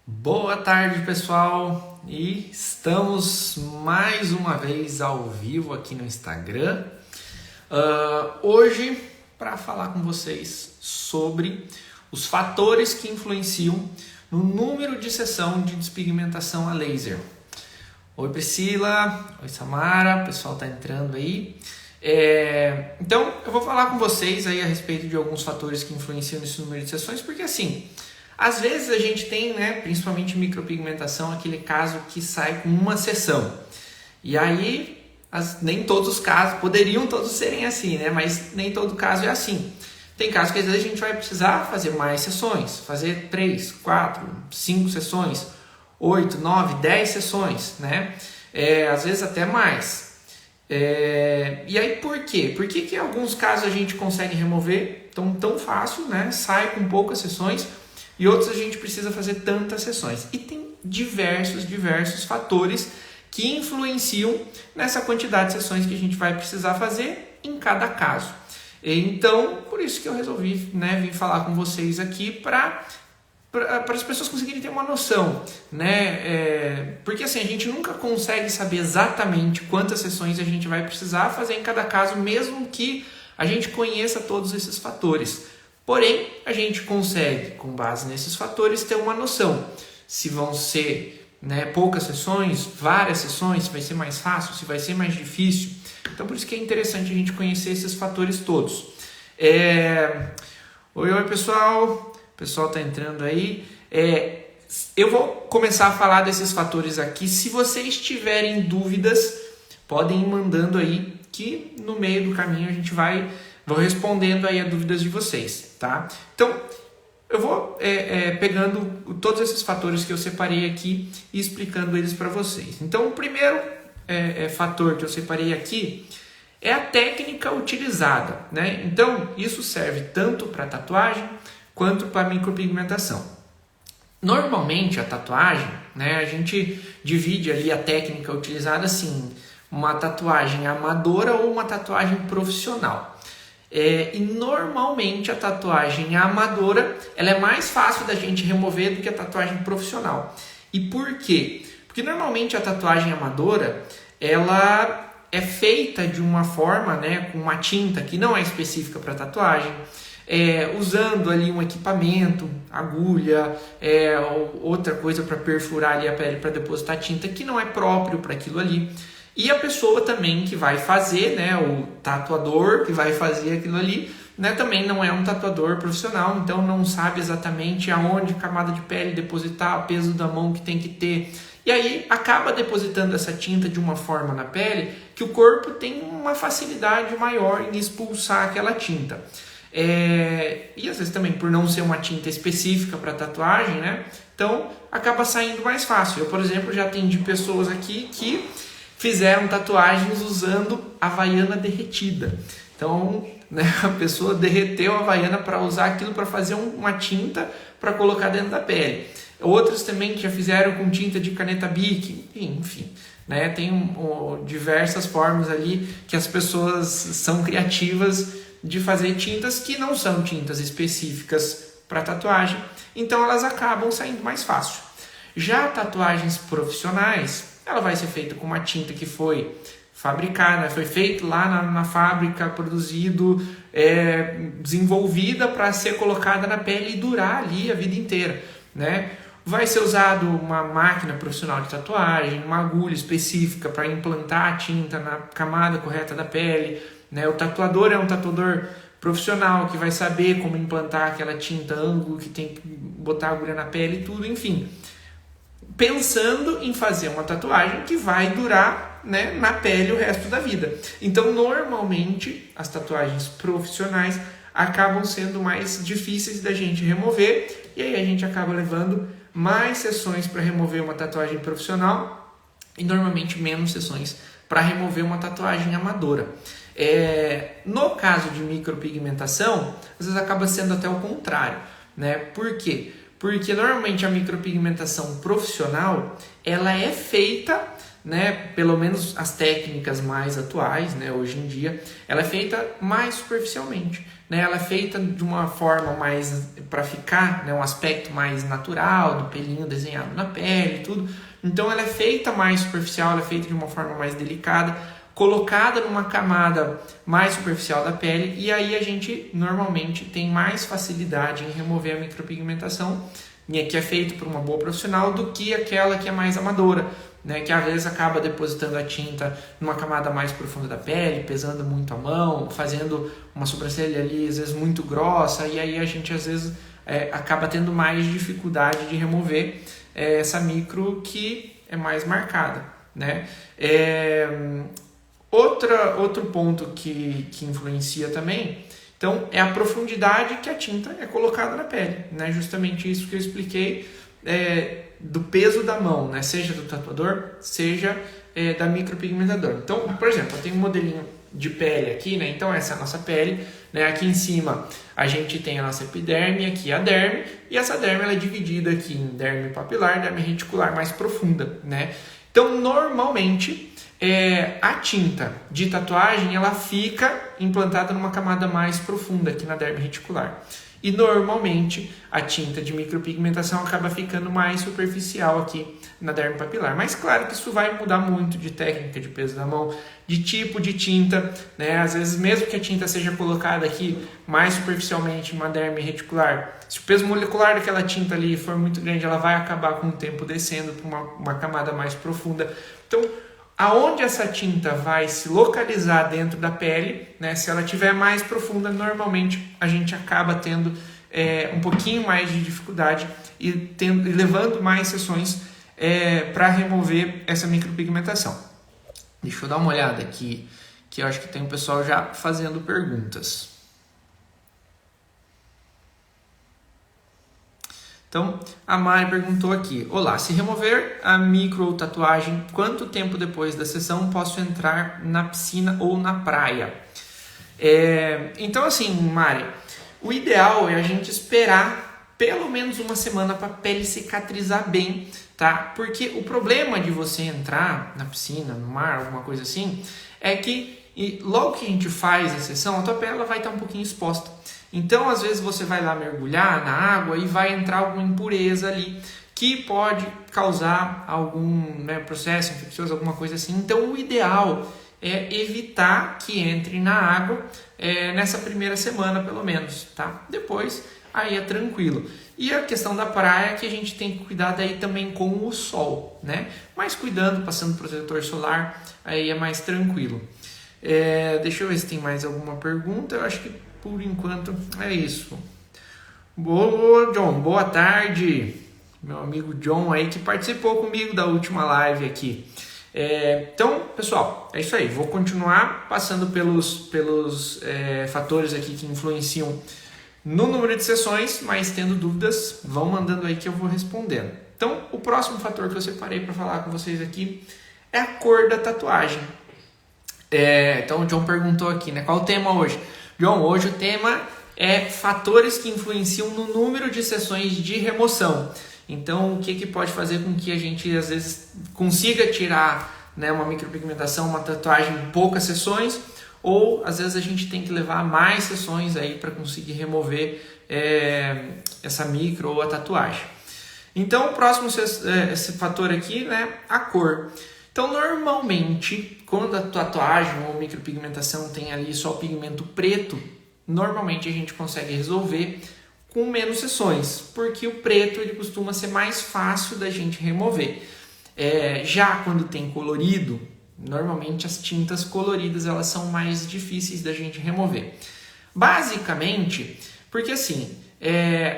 Boa tarde, pessoal, e estamos mais uma vez ao vivo aqui no Instagram. Hoje, para falar com vocês sobre os fatores que influenciam no número de sessão de despigmentação a laser. Oi, Priscila, oi, Samara, o pessoal está entrando aí. Então, eu vou falar com vocês aí a respeito de alguns fatores que influenciam nesse número de sessões, porque assim, às vezes a gente tem, principalmente micropigmentação, aquele caso que sai com uma sessão. E aí, nem todos os casos, poderiam todos serem assim, mas nem todo caso é assim. Tem casos que às vezes a gente vai precisar fazer mais sessões, fazer 3, 4, 5 sessões, 8, 9, 10 sessões, às vezes até mais. E aí por quê? Por que em alguns casos a gente consegue remover tão fácil, sai com poucas sessões, e outros a gente precisa fazer tantas sessões? E tem diversos fatores que influenciam nessa quantidade de sessões que a gente vai precisar fazer em cada caso. Então, por isso que eu resolvi vir falar com vocês aqui para as pessoas conseguirem ter uma noção, porque assim, a gente nunca consegue saber exatamente quantas sessões a gente vai precisar fazer em cada caso, mesmo que a gente conheça todos esses fatores. Porém, a gente consegue, com base nesses fatores, ter uma noção se vão ser poucas sessões, várias sessões, se vai ser mais fácil, se vai ser mais difícil. Então, por isso que é interessante a gente conhecer esses fatores todos. Oi, pessoal. O pessoal está entrando aí. Eu vou começar a falar desses fatores aqui. Se vocês tiverem dúvidas, podem ir mandando aí, que no meio do caminho a gente vou respondendo aí as dúvidas de vocês, tá? Então, eu vou pegando todos esses fatores que eu separei aqui e explicando eles para vocês. Então, o primeiro fator que eu separei aqui é a técnica utilizada, Então, isso serve tanto para tatuagem quanto para micropigmentação. Normalmente, a tatuagem, a gente divide ali a técnica utilizada assim, uma tatuagem amadora ou uma tatuagem profissional. E normalmente a tatuagem amadora ela é mais fácil da gente remover do que a tatuagem profissional. E por quê? Porque normalmente a tatuagem amadora ela é feita de uma forma, com uma tinta que não é específica para tatuagem, usando ali um equipamento, agulha, outra coisa para perfurar ali a pele para depositar tinta que não é próprio para aquilo ali. E a pessoa também que vai fazer, o tatuador que vai fazer aquilo ali, também não é um tatuador profissional, então não sabe exatamente aonde camada de pele depositar, o peso da mão que tem que ter. E aí acaba depositando essa tinta de uma forma na pele que o corpo tem uma facilidade maior em expulsar aquela tinta. E às vezes também por não ser uma tinta específica para tatuagem, então acaba saindo mais fácil. Eu, por exemplo, já atendi pessoas aqui que fizeram tatuagens usando havaiana derretida. Então, a pessoa derreteu a havaiana para usar aquilo para fazer uma tinta para colocar dentro da pele. Outros também que já fizeram com tinta de caneta Bic, enfim, tem diversas formas ali que as pessoas são criativas de fazer tintas que não são tintas específicas para tatuagem, então elas acabam saindo mais fácil. Já tatuagens profissionais, ela vai ser feita com uma tinta que foi fabricada, foi feito lá na fábrica, produzido, desenvolvida para ser colocada na pele e durar ali a vida inteira, Vai ser usado uma máquina profissional de tatuagem, uma agulha específica para implantar a tinta na camada correta da pele, O tatuador é um tatuador profissional que vai saber como implantar aquela tinta, ângulo que tem que botar a agulha na pele e tudo, enfim. Pensando em fazer uma tatuagem que vai durar na pele o resto da vida. Então, normalmente, as tatuagens profissionais acabam sendo mais difíceis da gente remover, e aí a gente acaba levando mais sessões para remover uma tatuagem profissional e normalmente menos sessões para remover uma tatuagem amadora. No caso de micropigmentação, às vezes acaba sendo até o contrário, Por quê? Porque normalmente a micropigmentação profissional ela é feita né, pelo menos as técnicas mais atuais, né, hoje em dia, ela é feita mais superficialmente, né, ela é feita de uma forma mais para ficar, né, um aspecto mais natural, do pelinho desenhado na pele e tudo. Então ela é feita mais superficial, ela é feita de uma forma mais delicada, colocada numa camada mais superficial da pele, e aí a gente normalmente tem mais facilidade em remover a micropigmentação, que é feito por uma boa profissional, do que aquela que é mais amadora, né, que às vezes acaba depositando a tinta numa camada mais profunda da pele, pesando muito a mão, fazendo uma sobrancelha ali às vezes muito grossa, e aí a gente às vezes acaba tendo mais dificuldade de remover essa micro que é mais marcada, né? Outro ponto que influencia também, então, é a profundidade que a tinta é colocada na pele, né? Justamente isso que eu expliquei, do peso da mão, né? Seja do tatuador, seja da micropigmentadora. Então, por exemplo, eu tenho um modelinho de pele aqui, né? Então essa é a nossa pele, né? Aqui em cima a gente tem a nossa epiderme, aqui a derme, e essa derme ela é dividida aqui em derme papilar, derme reticular mais profunda, né? Então, normalmente a tinta de tatuagem ela fica implantada numa camada mais profunda aqui na derme reticular. E normalmente a tinta de micropigmentação acaba ficando mais superficial aqui na derme papilar. Mas claro que isso vai mudar muito de técnica, de peso da mão, de tipo de tinta, né? Às vezes mesmo que a tinta seja colocada aqui mais superficialmente em uma derme reticular, se o peso molecular daquela tinta ali for muito grande, ela vai acabar com o tempo descendo para uma camada mais profunda. Então, aonde essa tinta vai se localizar dentro da pele, né? Se ela estiver mais profunda, normalmente a gente acaba tendo um pouquinho mais de dificuldade e levando mais sessões para remover essa micropigmentação. Deixa eu dar uma olhada aqui, que eu acho que tem um pessoal já fazendo perguntas. Então, a Mari perguntou aqui: olá, se remover a micro tatuagem, quanto tempo depois da sessão posso entrar na piscina ou na praia? Então, assim, Mari, o ideal é a gente esperar pelo menos uma semana para a pele cicatrizar bem, tá? Porque o problema de você entrar na piscina, no mar, alguma coisa assim, é que logo que a gente faz a sessão, a tua pele vai estar um pouquinho exposta. Então, às vezes você vai lá mergulhar na água e vai entrar alguma impureza ali que pode causar algum processo infeccioso, alguma coisa assim. Então, o ideal é evitar que entre na água nessa primeira semana, pelo menos, tá? Depois, aí é tranquilo. E a questão da praia é que a gente tem que cuidar daí também com o sol, né? Mas cuidando, passando protetor solar, aí é mais tranquilo. Deixa eu ver se tem mais alguma pergunta. Eu acho que por enquanto é isso. Boa, John, boa tarde. Meu amigo John aí que participou comigo da última live aqui. Então, pessoal, é isso aí. Vou continuar passando pelos fatores aqui que influenciam no número de sessões, mas tendo dúvidas, vão mandando aí que eu vou respondendo. Então, o próximo fator que eu separei para falar com vocês aqui é a cor da tatuagem. Então, o John perguntou aqui, né? Qual o tema hoje? John, hoje o tema é fatores que influenciam no número de sessões de remoção. Então, o que pode fazer com que a gente, às vezes, consiga tirar, né, uma micropigmentação, uma tatuagem em poucas sessões, ou, às vezes, a gente tem que levar mais sessões aí para conseguir remover essa micro ou a tatuagem. Então, o próximo esse fator aqui, né, a cor. Então, normalmente, quando a tatuagem ou micropigmentação tem ali só o pigmento preto, normalmente a gente consegue resolver com menos sessões, porque o preto ele costuma ser mais fácil da gente remover. Já quando tem colorido, normalmente as tintas coloridas elas são mais difíceis da gente remover. Basicamente, porque assim,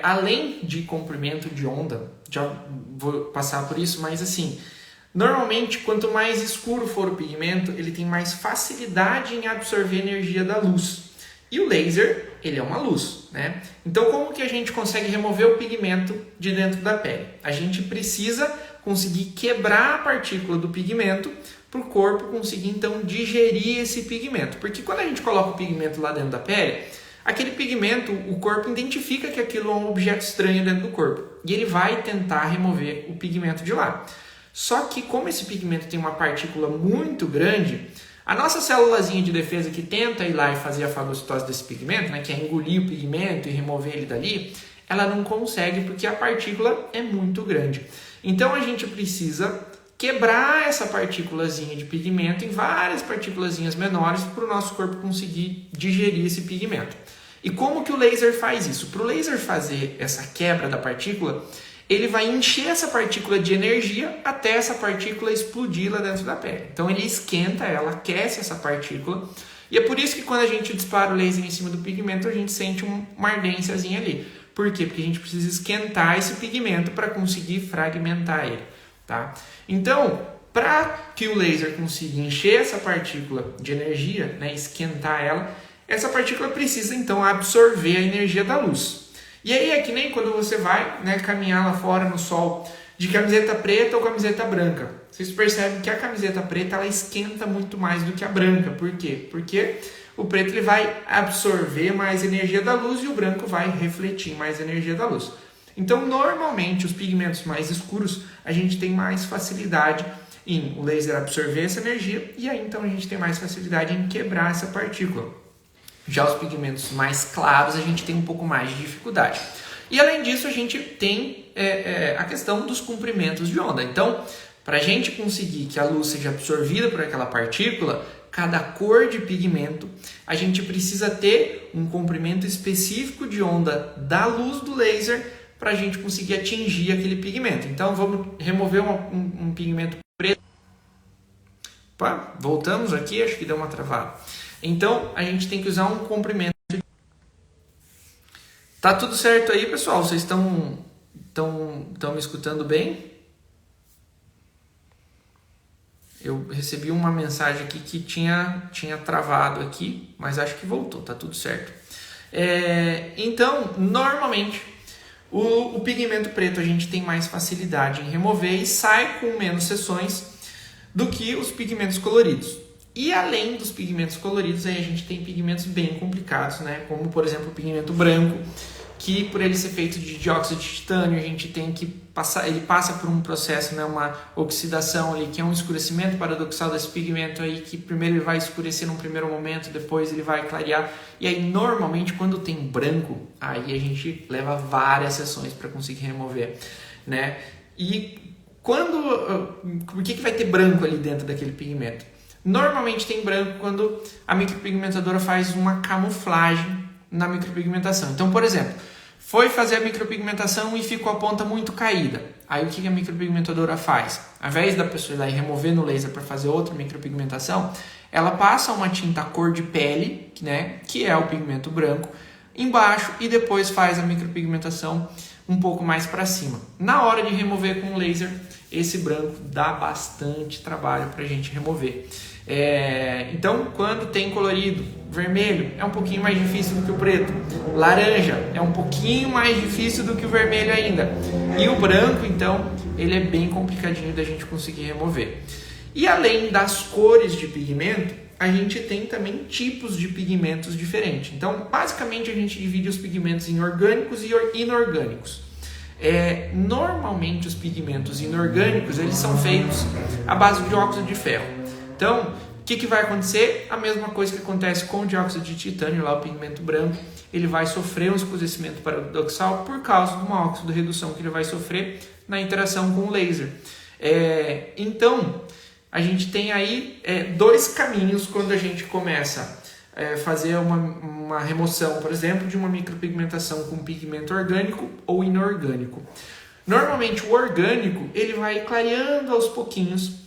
além de comprimento de onda, já vou passar por isso, mas assim, normalmente quanto mais escuro for o pigmento, ele tem mais facilidade em absorver energia da luz. E o laser, ele é uma luz, né? Então, como que a gente consegue remover o pigmento de dentro da pele? A gente precisa conseguir quebrar a partícula do pigmento para o corpo conseguir, então, digerir esse pigmento. Porque quando a gente coloca o pigmento lá dentro da pele, aquele pigmento, o corpo identifica que aquilo é um objeto estranho dentro do corpo. E ele vai tentar remover o pigmento de lá. Só que como esse pigmento tem uma partícula muito grande, a nossa célulazinha de defesa que tenta ir lá e fazer a fagocitose desse pigmento, né, que é engolir o pigmento e remover ele dali, ela não consegue porque a partícula é muito grande. Então a gente precisa quebrar essa partículazinha de pigmento em várias partículazinhas menores para o nosso corpo conseguir digerir esse pigmento. E como que o laser faz isso? Para o laser fazer essa quebra da partícula, ele vai encher essa partícula de energia até essa partícula explodir lá dentro da pele. Então ele esquenta ela, aquece essa partícula, e é por isso que quando a gente dispara o laser em cima do pigmento, a gente sente uma ardênciazinha ali. Por quê? Porque a gente precisa esquentar esse pigmento para conseguir fragmentar ele. Tá? Então, para que o laser consiga encher essa partícula de energia, né, esquentar ela, essa partícula precisa então absorver a energia da luz. E aí é que nem quando você vai, né, caminhar lá fora no sol de camiseta preta ou camiseta branca. Vocês percebem que a camiseta preta ela esquenta muito mais do que a branca. Por quê? Porque o preto ele vai absorver mais energia da luz e o branco vai refletir mais energia da luz. Então, normalmente, os pigmentos mais escuros, a gente tem mais facilidade em o laser absorver essa energia e aí então a gente tem mais facilidade em quebrar essa partícula. Já os pigmentos mais claros, a gente tem um pouco mais de dificuldade. E além disso, a gente tem a questão dos comprimentos de onda. Então, para a gente conseguir que a luz seja absorvida por aquela partícula, cada cor de pigmento, a gente precisa ter um comprimento específico de onda da luz do laser para a gente conseguir atingir aquele pigmento. Então, vamos remover um pigmento preto. Opa, voltamos aqui, acho que deu uma travada. Então, a gente tem que usar um comprimento. Tá tudo certo aí, pessoal? Vocês estão me escutando bem? Eu recebi uma mensagem aqui que tinha travado aqui, mas acho que voltou, tá tudo certo. Então, normalmente, o pigmento preto a gente tem mais facilidade em remover e sai com menos seções do que os pigmentos coloridos. E além dos pigmentos coloridos, aí a gente tem pigmentos bem complicados, né? Como, por exemplo, o pigmento branco, que por ele ser feito de dióxido de titânio, a gente tem que passar, ele passa por um processo, né, uma oxidação ali, que é um escurecimento paradoxal desse pigmento aí, que primeiro ele vai escurecer num primeiro momento, depois ele vai clarear. E aí, normalmente, quando tem branco, aí a gente leva várias sessões para conseguir remover, né? E por que vai ter branco ali dentro daquele pigmento? Normalmente tem branco quando a micropigmentadora faz uma camuflagem na micropigmentação. Então, por exemplo, foi fazer a micropigmentação e ficou a ponta muito caída. Aí o que a micropigmentadora faz? Ao invés da pessoa ir lá e remover no laser para fazer outra micropigmentação, ela passa uma tinta cor de pele, né, que é o pigmento branco, embaixo e depois faz a micropigmentação um pouco mais para cima. Na hora de remover com o laser, esse branco dá bastante trabalho para a gente remover. Então, quando tem colorido, vermelho é um pouquinho mais difícil do que o preto, laranja é um pouquinho mais difícil do que o vermelho ainda, e o branco, então, ele é bem complicadinho da gente conseguir remover. E além das cores de pigmento, a gente tem também tipos de pigmentos diferentes. Então, basicamente, a gente divide os pigmentos em orgânicos e inorgânicos. Normalmente, os pigmentos inorgânicos, eles são feitos à base de óxido de ferro. Então, o que vai acontecer? A mesma coisa que acontece com o dióxido de titânio, lá o pigmento branco, ele vai sofrer um escurecimento paradoxal por causa de uma oxidorredução que ele vai sofrer na interação com o laser. Então, a gente tem aí dois caminhos quando a gente começa a fazer uma remoção, por exemplo, de uma micropigmentação com pigmento orgânico ou inorgânico. Normalmente, o orgânico, ele vai clareando aos pouquinhos.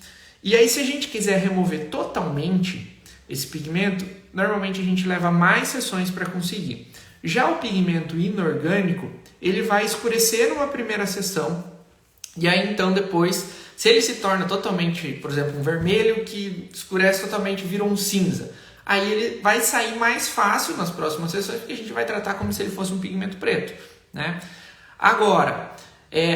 E aí, se a gente quiser remover totalmente esse pigmento, normalmente a gente leva mais sessões para conseguir. Já o pigmento inorgânico, ele vai escurecer numa primeira sessão, e aí então depois, se ele se torna totalmente, por exemplo, um vermelho que escurece totalmente, vira um cinza, aí ele vai sair mais fácil nas próximas sessões, porque a gente vai tratar como se ele fosse um pigmento preto, né? Agora,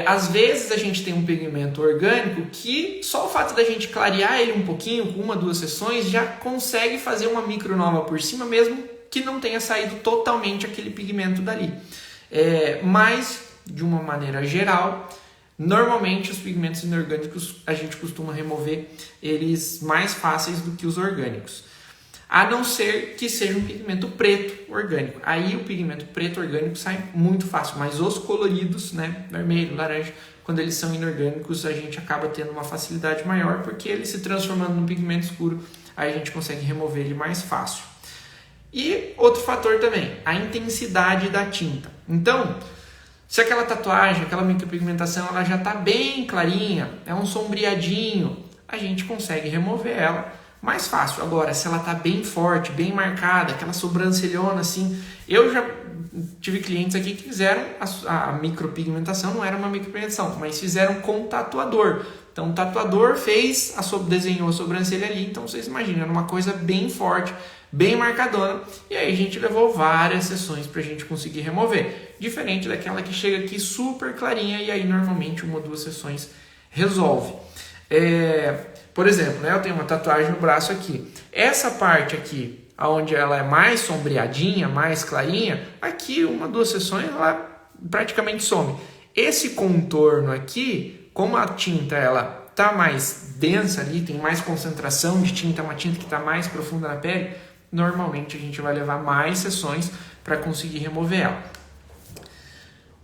às vezes a gente tem um pigmento orgânico que só o fato da gente clarear ele um pouquinho, com uma, duas sessões, já consegue fazer uma micronova por cima, mesmo que não tenha saído totalmente aquele pigmento dali. Mas, de uma maneira geral, Normalmente os pigmentos inorgânicos a gente costuma remover eles mais fáceis do que os orgânicos. A não ser que seja um pigmento preto orgânico. Aí o pigmento preto orgânico sai muito fácil, mas os coloridos, né, vermelho, laranja, quando eles são inorgânicos, a gente acaba tendo uma facilidade maior, porque ele se transformando num pigmento escuro, aí a gente consegue remover ele mais fácil. E outro fator também, a intensidade da tinta. Então, se aquela tatuagem, aquela micropigmentação, ela já está bem clarinha, é um sombreadinho, a gente consegue remover ela mais fácil. Agora, se ela está bem forte, bem marcada, aquela sobrancelhona assim, eu já tive clientes aqui que fizeram a micropigmentação, não era uma micropigmentação, mas fizeram com tatuador. Então o tatuador desenhou a sobrancelha ali, então vocês imaginam, era uma coisa bem forte, bem marcadona, e aí a gente levou várias sessões para a gente conseguir remover, diferente daquela que chega aqui super clarinha e aí normalmente 1 ou 2 sessões resolve. Por exemplo, né, eu tenho uma tatuagem no braço aqui, essa parte aqui, onde ela é mais sombreadinha, mais clarinha, aqui 1 ou 2 sessões ela praticamente some. Esse contorno aqui, como a tinta ela tá mais densa ali, tem mais concentração de tinta, uma tinta que está mais profunda na pele, normalmente a gente vai levar mais sessões para conseguir remover ela.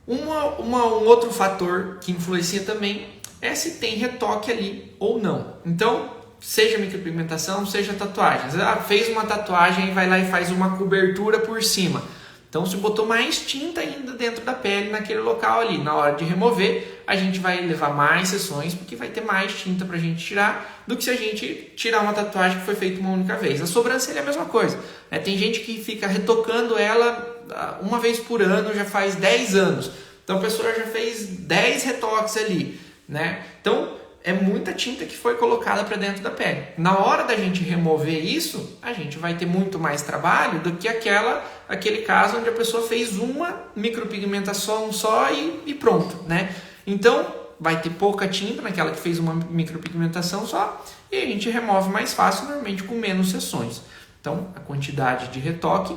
Um outro fator que influencia também é se tem retoque ali ou não. Então, seja micropigmentação, seja tatuagem. Fez uma tatuagem e vai lá e faz uma cobertura por cima. Então, se botou mais tinta ainda dentro da pele naquele local ali, na hora de remover, a gente vai levar mais sessões, porque vai ter mais tinta para a gente tirar, do que se a gente tirar uma tatuagem que foi feita uma única vez. A sobrancelha é a mesma coisa, né? Tem gente que fica retocando ela 1 vez por ano, já faz 10 anos. Então, a pessoa já fez 10 retoques ali, né? Então, é muita tinta que foi colocada para dentro da pele. Na hora da gente remover isso, a gente vai ter muito mais trabalho do que aquele caso onde a pessoa fez uma micropigmentação só e pronto, né? Então, vai ter pouca tinta naquela que fez uma micropigmentação só e a gente remove mais fácil, normalmente com menos sessões. Então, a quantidade de retoque,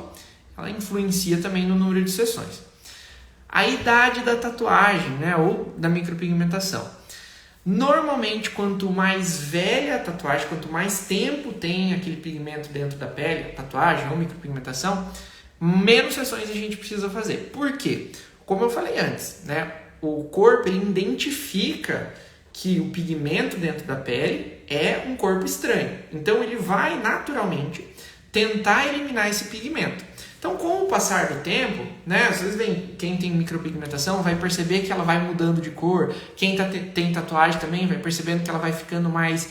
ela influencia também no número de sessões. A idade da tatuagem, né, ou da micropigmentação. Normalmente, quanto mais velha a tatuagem, quanto mais tempo tem aquele pigmento dentro da pele, a tatuagem ou micropigmentação, menos sessões a gente precisa fazer. Por quê? Como eu falei antes, né? O corpo ele identifica que o pigmento dentro da pele é um corpo estranho. Então, ele vai naturalmente tentar eliminar esse pigmento. Então, com o passar do tempo, né, vocês veem, quem tem micropigmentação vai perceber que ela vai mudando de cor, quem tem tatuagem também vai percebendo que ela vai ficando mais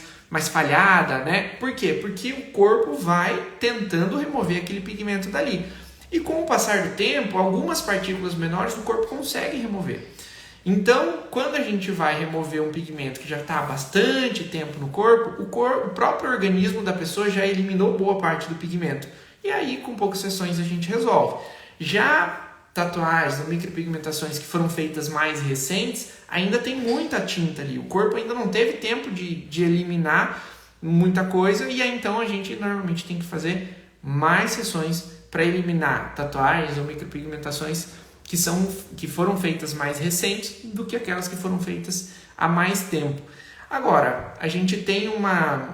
falhada, né? Por quê? Porque o corpo vai tentando remover aquele pigmento dali. E com o passar do tempo, algumas partículas menores o corpo consegue remover. Então, quando a gente vai remover um pigmento que já está há bastante tempo no corpo, o próprio organismo da pessoa já eliminou boa parte do pigmento. E aí, com poucas sessões, a gente resolve. Já tatuagens ou micropigmentações que foram feitas mais recentes, ainda tem muita tinta ali. O corpo ainda não teve tempo de eliminar muita coisa e aí, então, a gente normalmente tem que fazer mais sessões para eliminar tatuagens ou micropigmentações que foram feitas mais recentes do que aquelas que foram feitas há mais tempo. Agora, a gente tem uma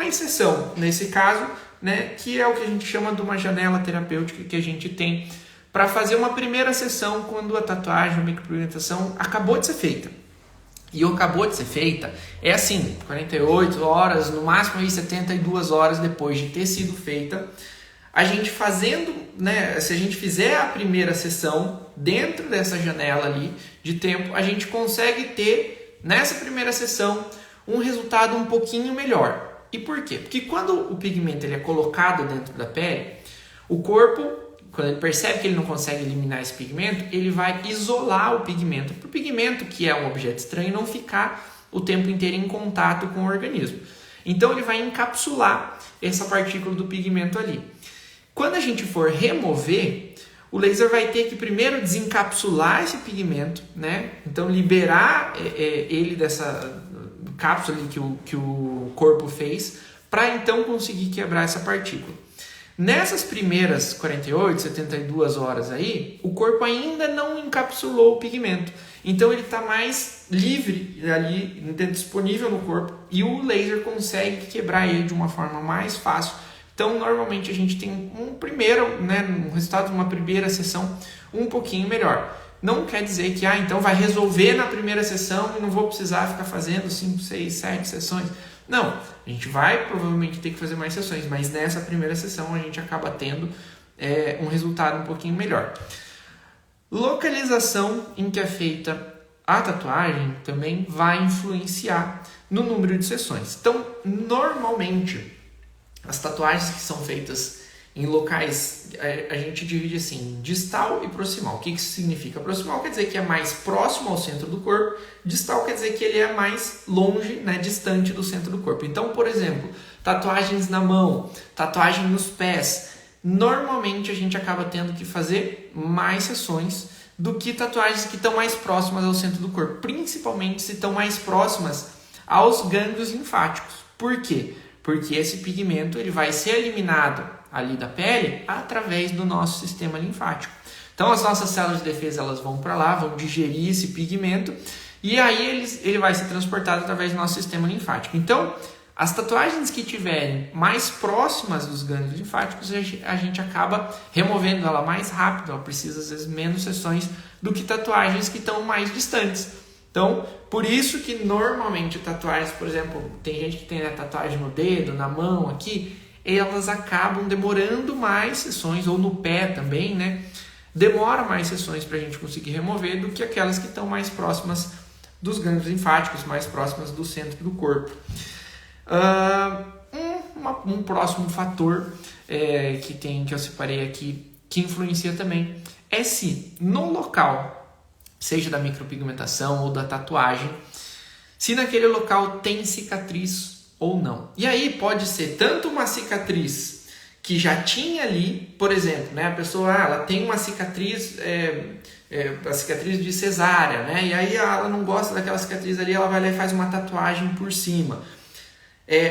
exceção nesse caso, né, que é o que a gente chama de uma janela terapêutica que a gente tem para fazer uma primeira sessão quando a tatuagem ou micropigmentação acabou de ser feita. E o acabou de ser feita é assim, 48 horas, no máximo aí 72 horas depois de ter sido feita, a gente fazendo, né, se a gente fizer a primeira sessão dentro dessa janela ali de tempo, a gente consegue ter nessa primeira sessão um resultado um pouquinho melhor. E por quê? Porque quando o pigmento ele é colocado dentro da pele, o corpo, quando ele percebe que ele não consegue eliminar esse pigmento, ele vai isolar o pigmento, para o pigmento, que é um objeto estranho, não ficar o tempo inteiro em contato com o organismo. Então ele vai encapsular essa partícula do pigmento ali. Quando a gente for remover, o laser vai ter que primeiro desencapsular esse pigmento, né? Então liberar ele dessa cápsula que o corpo fez, para então conseguir quebrar essa partícula. Nessas primeiras 48, 72 horas aí, o corpo ainda não encapsulou o pigmento. Então ele está mais livre ali, disponível no corpo, e o laser consegue quebrar ele de uma forma mais fácil. Então normalmente a gente tem um resultado de uma primeira sessão um pouquinho melhor. Não quer dizer que então vai resolver na primeira sessão e não vou precisar ficar fazendo 5, 6, 7 sessões. Não, a gente vai provavelmente ter que fazer mais sessões, mas nessa primeira sessão a gente acaba tendo um resultado um pouquinho melhor. Localização em que é feita a tatuagem também vai influenciar no número de sessões. Então, normalmente, as tatuagens que são feitas em locais, a gente divide assim, distal e proximal. O que isso significa? Proximal quer dizer que é mais próximo ao centro do corpo, distal quer dizer que ele é mais longe, distante do centro do corpo. Então, por exemplo, tatuagens na mão, tatuagem nos pés, normalmente a gente acaba tendo que fazer mais sessões do que tatuagens que estão mais próximas ao centro do corpo, principalmente se estão mais próximas aos gânglios linfáticos. Por quê? Porque esse pigmento ele vai ser eliminado ali da pele através do nosso sistema linfático. Então as nossas células de defesa elas vão para lá, vão digerir esse pigmento e aí ele vai ser transportado através do nosso sistema linfático. Então as tatuagens que tiverem mais próximas dos gânglios linfáticos a gente acaba removendo ela mais rápido, ela precisa às vezes menos sessões do que tatuagens que estão mais distantes. Então, por isso que normalmente tatuagens, por exemplo, tem gente que tem tatuagem no dedo, na mão aqui, elas acabam demorando mais sessões, ou no pé também, demora mais sessões para a gente conseguir remover do que aquelas que estão mais próximas dos gânglios linfáticos, mais próximas do centro do corpo. Um próximo fator que eu separei aqui, que influencia também, é se no local, seja da micropigmentação ou da tatuagem, se naquele local tem cicatriz ou não. E aí pode ser tanto uma cicatriz que já tinha ali, por exemplo, a pessoa ela tem uma cicatriz, a cicatriz de cesárea, e aí ela não gosta daquela cicatriz ali, ela vai lá e faz uma tatuagem por cima.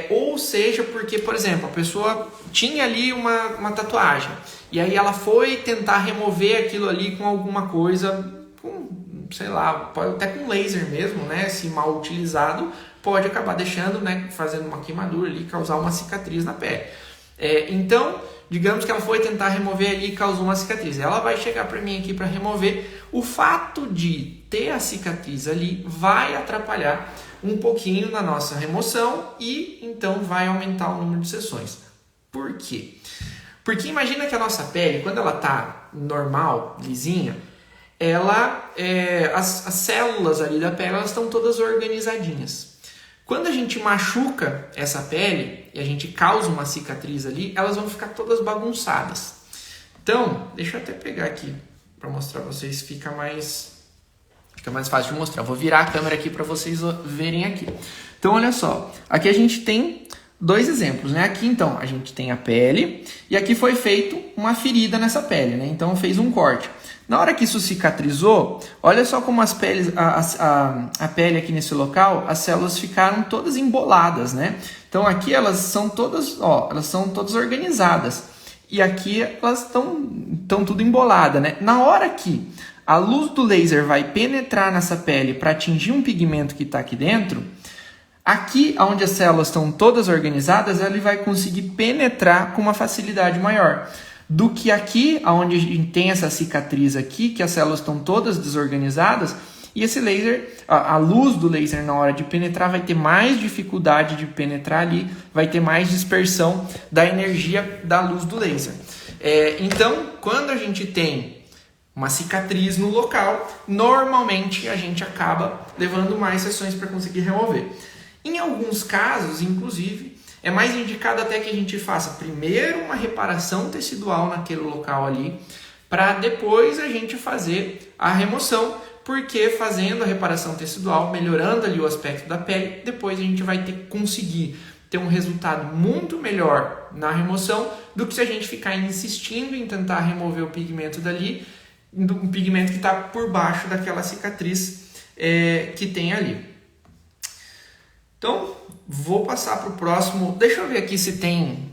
Ou seja, porque, por exemplo, a pessoa tinha ali uma tatuagem, e aí ela foi tentar remover aquilo ali com alguma coisa, sei lá, até com laser mesmo, se mal utilizado, pode acabar deixando, fazendo uma queimadura ali, causar uma cicatriz na pele. Então, digamos que ela foi tentar remover ali e causou uma cicatriz. Ela vai chegar para mim aqui para remover. O fato de ter a cicatriz ali vai atrapalhar um pouquinho na nossa remoção e então vai aumentar o número de sessões. Por quê? Porque imagina que a nossa pele, quando ela está normal, lisinha, as células ali da pele elas estão todas organizadinhas. Quando a gente machuca essa pele e a gente causa uma cicatriz ali, elas vão ficar todas bagunçadas. Então, deixa eu até pegar aqui para mostrar para vocês, fica mais fácil de mostrar. Vou virar a câmera aqui para vocês verem aqui. Então, olha só, aqui a gente tem dois exemplos, Aqui, então, a gente tem a pele e aqui foi feito uma ferida nessa pele, Então, fez um corte. Na hora que isso cicatrizou, olha só como as peles, a pele aqui nesse local, as células ficaram todas emboladas, Então aqui elas são todas organizadas. E aqui elas estão tudo emboladas, Na hora que a luz do laser vai penetrar nessa pele para atingir um pigmento que está aqui dentro, aqui onde as células estão todas organizadas, ele vai conseguir penetrar com uma facilidade maior do que aqui, onde a gente tem essa cicatriz aqui, que as células estão todas desorganizadas, e esse laser, a luz do laser na hora de penetrar vai ter mais dificuldade de penetrar ali, vai ter mais dispersão da energia da luz do laser. Então, quando a gente tem uma cicatriz no local, normalmente a gente acaba levando mais sessões para conseguir remover. Em alguns casos, inclusive, é mais indicado até que a gente faça primeiro uma reparação tecidual naquele local ali, para depois a gente fazer a remoção, porque fazendo a reparação tecidual, melhorando ali o aspecto da pele, depois a gente vai conseguir ter um resultado muito melhor na remoção do que se a gente ficar insistindo em tentar remover o pigmento dali, um pigmento que está por baixo daquela cicatriz que tem ali. Então, vou passar para o próximo. Deixa eu ver aqui se tem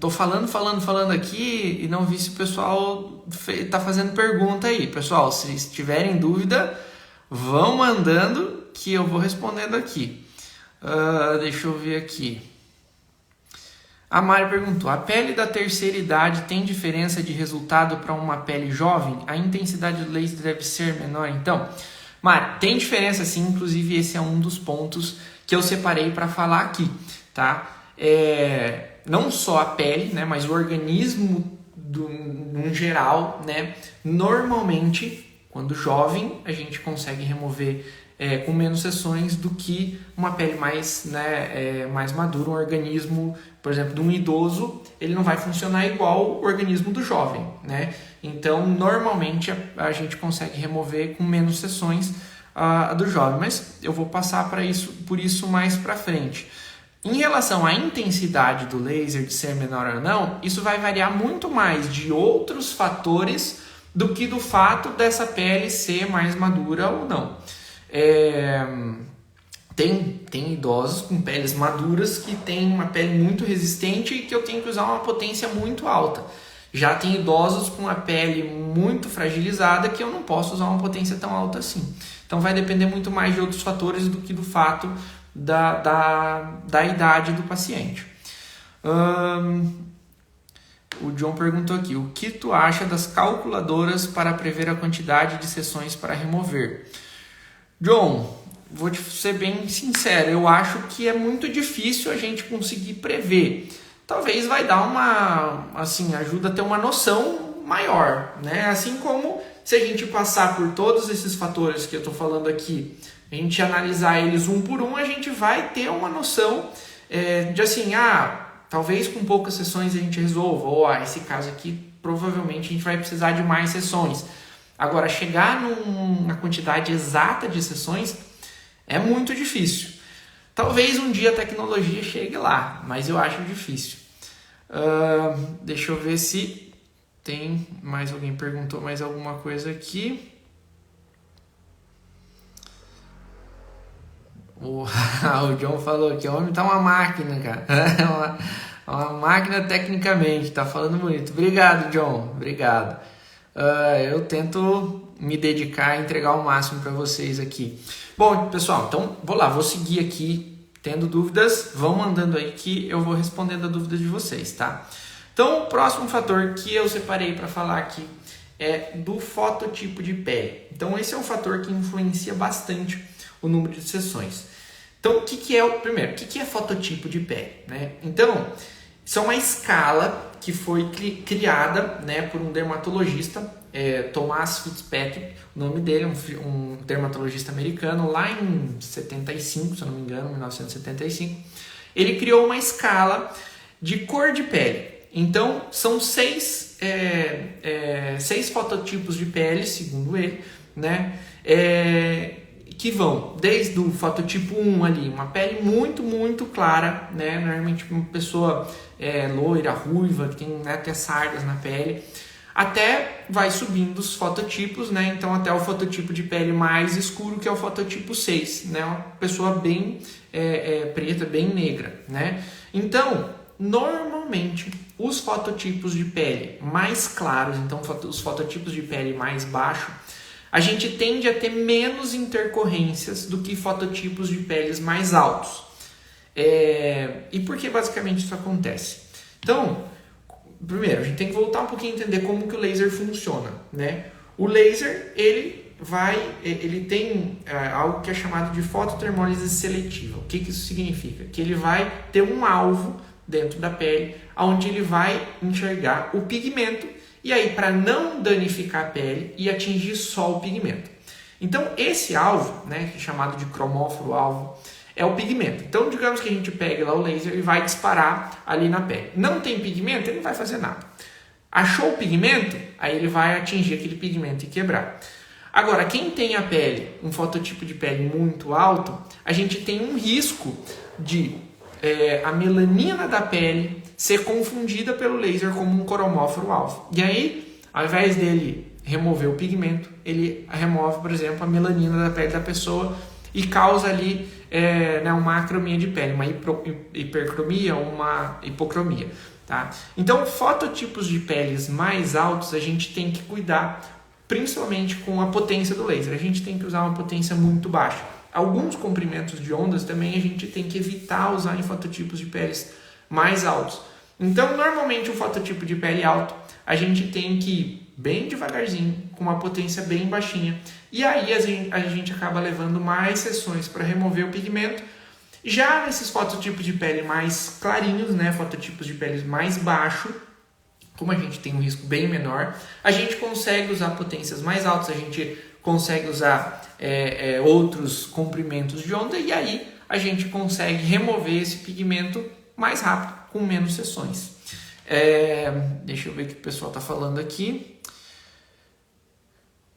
Tô falando aqui e não vi se o pessoal tá fazendo pergunta aí. Pessoal, se tiverem dúvida, vão mandando que eu vou respondendo aqui. Deixa eu ver aqui. A Mari perguntou: a pele da terceira idade tem diferença de resultado para uma pele jovem? A intensidade do laser deve ser menor? Então, Mari, tem diferença sim, inclusive esse é um dos pontos que eu separei para falar aqui, tá? Não só a pele, né, mas o organismo no geral, né? Normalmente, quando jovem, a gente consegue remover com menos sessões do que uma pele mais, né, mais madura, um organismo, por exemplo, de um idoso, ele não vai funcionar igual o organismo do jovem, né? Então, normalmente, a gente consegue remover com menos sessões a do jovem, mas eu vou passar por isso mais para frente. Em relação à intensidade do laser, de ser menor ou não, isso vai variar muito mais de outros fatores do que do fato dessa pele ser mais madura ou não. Tem idosos com peles maduras que têm uma pele muito resistente e que eu tenho que usar uma potência muito alta. Já tem idosos com a pele muito fragilizada que eu não posso usar uma potência tão alta assim. Então vai depender muito mais de outros fatores do que do fato da idade do paciente. O John perguntou aqui: o que tu acha das calculadoras para prever a quantidade de sessões para remover? John, vou te ser bem sincero, eu acho que é muito difícil a gente conseguir prever. Talvez vai dar ajuda a ter uma noção maior, né? Assim como se a gente passar por todos esses fatores que eu estou falando aqui, a gente analisar eles um por um, a gente vai ter uma noção de assim, talvez com poucas sessões a gente resolva, ou esse caso aqui provavelmente a gente vai precisar de mais sessões. Agora, chegar na quantidade exata de sessões é muito difícil. Talvez um dia a tecnologia chegue lá, mas eu acho difícil. Deixa eu ver se tem mais alguém perguntou mais alguma coisa aqui. O John falou que o homem tá uma máquina, cara. uma máquina tecnicamente, tá falando bonito. Obrigado, John. Obrigado. Eu tento me dedicar a entregar o máximo para vocês aqui. Bom, pessoal, então vou seguir aqui. Tendo dúvidas, vão mandando aí que eu vou respondendo a dúvida de vocês, tá? Então, o próximo fator que eu separei para falar aqui é do fototipo de pele. Então, esse é um fator que influencia bastante o número de sessões. Então, o que é fototipo de pele, né? Então, isso é uma escala que foi criada, né, por um dermatologista, Thomas Fitzpatrick, o nome dele, um dermatologista americano, lá em 75, se eu não me engano, 1975. Ele criou uma escala de cor de pele. Então, são seis fototipos de pele, segundo ele, né, que vão desde o fototipo 1 ali, uma pele muito, muito clara, né, normalmente uma pessoa loira, ruiva, que tem, né, até sardas na pele, até vai subindo os fototipos, né, então até o fototipo de pele mais escuro, que é o fototipo 6, né, uma pessoa bem preta, bem negra, né. Então, normalmente, os fototipos de pele mais claros, então os fototipos de pele mais baixos, a gente tende a ter menos intercorrências do que fototipos de peles mais altos. E por que basicamente isso acontece? Então, primeiro, a gente tem que voltar um pouquinho e entender como que o laser funciona, né? O laser, ele tem algo que é chamado de fototermólise seletiva. O que isso significa? Que ele vai ter um alvo dentro da pele, onde ele vai enxergar o pigmento, e aí, para não danificar a pele e atingir só o pigmento. Então, esse alvo, né, que é chamado de cromóforo-alvo, é o pigmento. Então, digamos que a gente pegue lá o laser e vai disparar ali na pele. Não tem pigmento, ele não vai fazer nada. Achou o pigmento, aí ele vai atingir aquele pigmento e quebrar. Agora, quem tem a pele, um fototipo de pele muito alto, a gente tem um risco de a melanina da pele ser confundida pelo laser como um cromóforo-alvo. E aí, ao invés dele remover o pigmento, ele remove, por exemplo, a melanina da pele da pessoa e causa ali uma acromia de pele, uma hipercromia ou uma hipocromia. tá? Então, fototipos de peles mais altos a gente tem que cuidar, principalmente com a potência do laser. A gente tem que usar uma potência muito baixa. Alguns comprimentos de ondas também a gente tem que evitar usar em fototipos de peles mais altos. Então, normalmente, um fototipo de pele alto, a gente tem que ir bem devagarzinho, com uma potência bem baixinha. E aí a gente acaba levando mais sessões para remover o pigmento. Já nesses fototipos de pele mais clarinhos, né, fototipos de pele mais baixo, como a gente tem um risco bem menor, a gente consegue usar potências mais altas, a gente consegue usar outros comprimentos de onda e aí a gente consegue remover esse pigmento mais rápido, com menos sessões. Deixa eu ver o que o pessoal está falando aqui.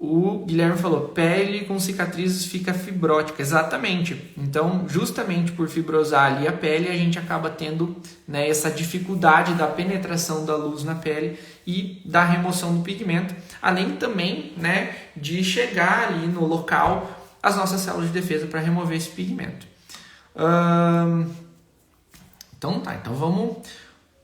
O Guilherme falou, pele com cicatrizes fica fibrótica. Exatamente. Então, justamente por fibrosar ali a pele, a gente acaba tendo, né, essa dificuldade da penetração da luz na pele e da remoção do pigmento. Além também, né, de chegar ali no local as nossas células de defesa para remover esse pigmento. Então tá, então vamos...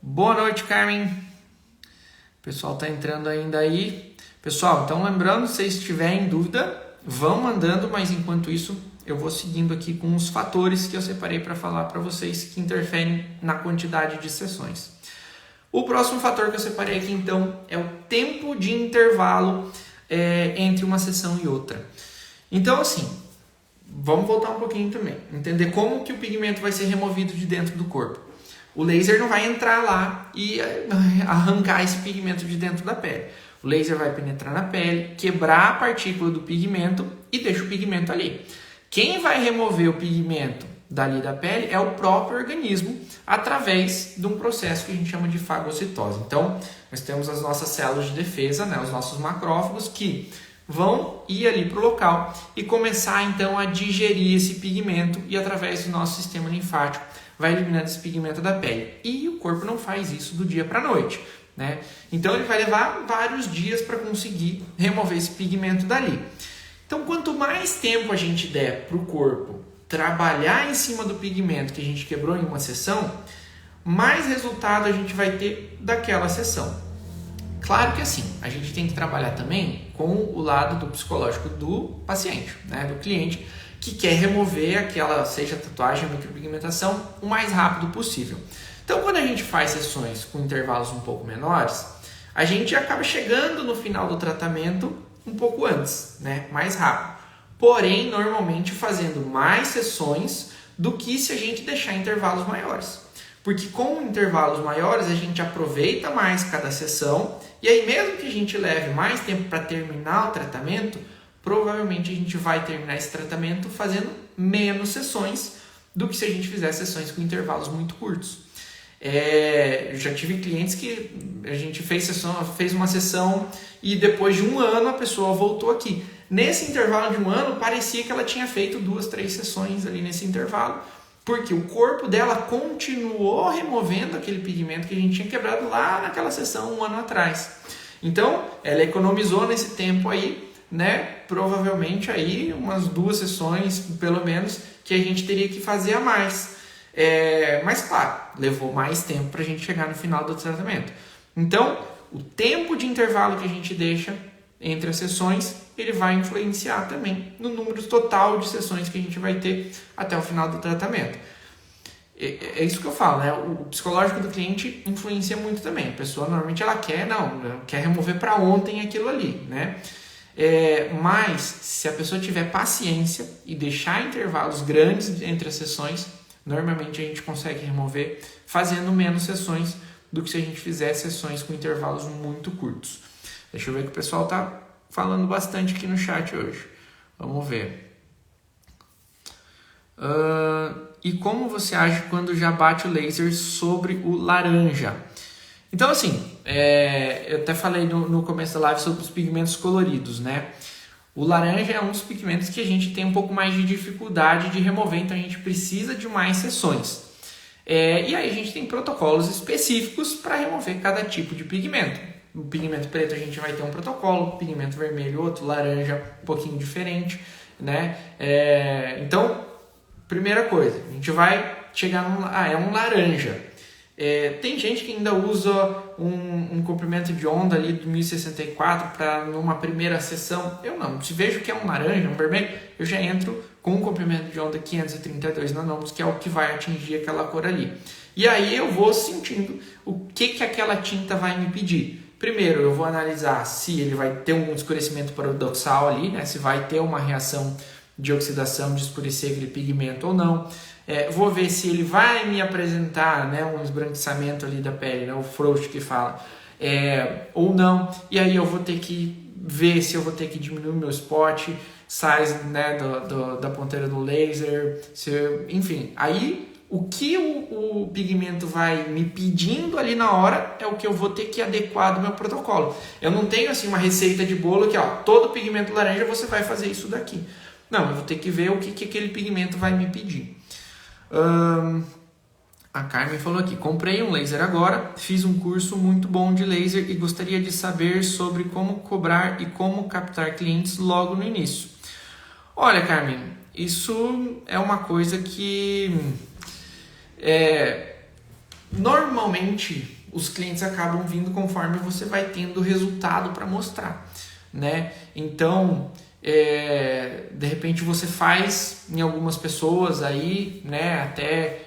Boa noite, Carmen. O pessoal está entrando ainda aí. Pessoal, então lembrando, se vocês tiverem dúvida, vão mandando, mas enquanto isso eu vou seguindo aqui com os fatores que eu separei para falar para vocês que interferem na quantidade de sessões. O próximo fator que eu separei aqui então é o tempo de intervalo entre uma sessão e outra. Então assim, vamos voltar um pouquinho também, entender como que o pigmento vai ser removido de dentro do corpo. O laser não vai entrar lá e arrancar esse pigmento de dentro da pele. O laser vai penetrar na pele, quebrar a partícula do pigmento e deixa o pigmento ali. Quem vai remover o pigmento dali da pele é o próprio organismo através de um processo que a gente chama de fagocitose. Então, nós temos as nossas células de defesa, né, os nossos macrófagos, que vão ir ali para o local e começar então a digerir esse pigmento e através do nosso sistema linfático vai eliminando esse pigmento da pele. E o corpo não faz isso do dia para a noite, né? Então ele vai levar vários dias para conseguir remover esse pigmento dali. Então quanto mais tempo a gente der para o corpo trabalhar em cima do pigmento que a gente quebrou em uma sessão, mais resultado a gente vai ter daquela sessão. Claro que assim, a gente tem que trabalhar também com o lado do psicológico do paciente, né, do cliente, que quer remover aquela, seja tatuagem ou micropigmentação, o mais rápido possível. Então, quando a gente faz sessões com intervalos um pouco menores, a gente acaba chegando no final do tratamento um pouco antes, né, mais rápido. Porém, normalmente fazendo mais sessões do que se a gente deixar intervalos maiores. Porque com intervalos maiores a gente aproveita mais cada sessão e aí mesmo que a gente leve mais tempo para terminar o tratamento, provavelmente a gente vai terminar esse tratamento fazendo menos sessões do que se a gente fizer sessões com intervalos muito curtos. Eu já tive clientes que a gente fez uma sessão e depois de um ano a pessoa voltou aqui. Nesse intervalo de um ano parecia que ela tinha feito 2, 3 sessões ali nesse intervalo, porque o corpo dela continuou removendo aquele pigmento que a gente tinha quebrado lá naquela sessão um ano atrás. Então, ela economizou nesse tempo aí, né? Provavelmente aí umas 2 sessões, pelo menos, que a gente teria que fazer a mais. Mas, claro, levou mais tempo para a gente chegar no final do tratamento. Então, o tempo de intervalo que a gente deixa entre as sessões, ele vai influenciar também no número total de sessões que a gente vai ter até o final do tratamento. É isso que eu falo, né? O psicológico do cliente influencia muito também. A pessoa normalmente ela quer remover para ontem aquilo ali, né? Mas se a pessoa tiver paciência e deixar intervalos grandes entre as sessões, normalmente a gente consegue remover fazendo menos sessões do que se a gente fizer sessões com intervalos muito curtos. Deixa eu ver que o pessoal está falando bastante aqui no chat hoje. Vamos ver. E como você age quando já bate o laser sobre o laranja? Então, assim, eu até falei no começo da live sobre os pigmentos coloridos, né? O laranja é um dos pigmentos que a gente tem um pouco mais de dificuldade de remover, então a gente precisa de mais sessões. E aí a gente tem protocolos específicos para remover cada tipo de pigmento. O pigmento preto a gente vai ter um protocolo, o pigmento vermelho outro, laranja um pouquinho diferente, né? Então, primeira coisa, a gente vai chegar é um laranja. Tem gente que ainda usa um comprimento de onda ali do 1064 para numa primeira sessão. Eu não. Se vejo que é um laranja, um vermelho, eu já entro com um comprimento de onda 532 nanômetros, que é o que vai atingir aquela cor ali. E aí eu vou sentindo o que aquela tinta vai me pedir. Primeiro, eu vou analisar se ele vai ter um escurecimento paradoxal ali, né? Se vai ter uma reação de oxidação, de escurecer aquele pigmento ou não. Vou ver se ele vai me apresentar, né, um esbranquiçamento ali da pele, né, o frost que fala, ou não. E aí eu vou ter que ver se eu vou ter que diminuir o meu spot size, né, da ponteira do laser, enfim. Aí o que o pigmento vai me pedindo ali na hora é o que eu vou ter que adequar do meu protocolo. Eu não tenho assim uma receita de bolo que todo pigmento laranja você vai fazer isso daqui. Não, eu vou ter que ver o que aquele pigmento vai me pedir. A Carmen falou aqui: comprei um laser agora, fiz um curso muito bom de laser e gostaria de saber sobre como cobrar e como captar clientes logo no início. Olha, Carmen, isso é uma coisa que normalmente os clientes acabam vindo conforme você vai tendo resultado para mostrar, né? Então, de repente você faz em algumas pessoas aí, né, até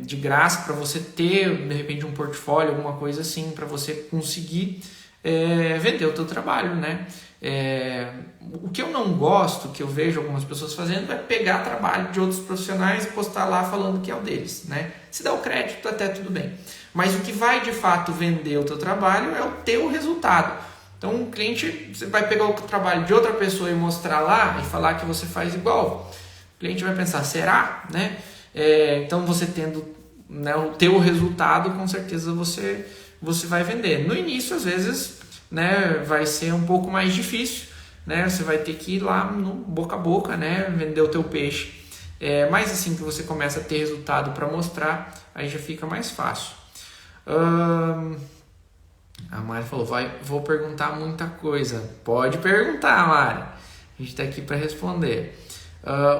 de graça, para você ter de repente um portfólio, alguma coisa assim, para você conseguir vender o teu trabalho, né? O que eu não gosto, que eu vejo algumas pessoas fazendo, é pegar trabalho de outros profissionais e postar lá falando que é o deles, né? Se dá o crédito, até tudo bem. Mas o que vai de fato vender o teu trabalho é o teu resultado. Então, um cliente, você vai pegar o trabalho de outra pessoa e mostrar lá e falar que você faz igual. O cliente vai pensar, será? Né? Então, você tendo, né, o teu resultado, com certeza você vai vender. No início, às vezes, né, vai ser um pouco mais difícil, né? Você vai ter que ir lá no boca a boca, né, vender o teu peixe. Mas assim que você começa a ter resultado para mostrar, aí já fica mais fácil. A Mari falou, vou perguntar muita coisa. Pode perguntar, Mari. A gente está aqui para responder.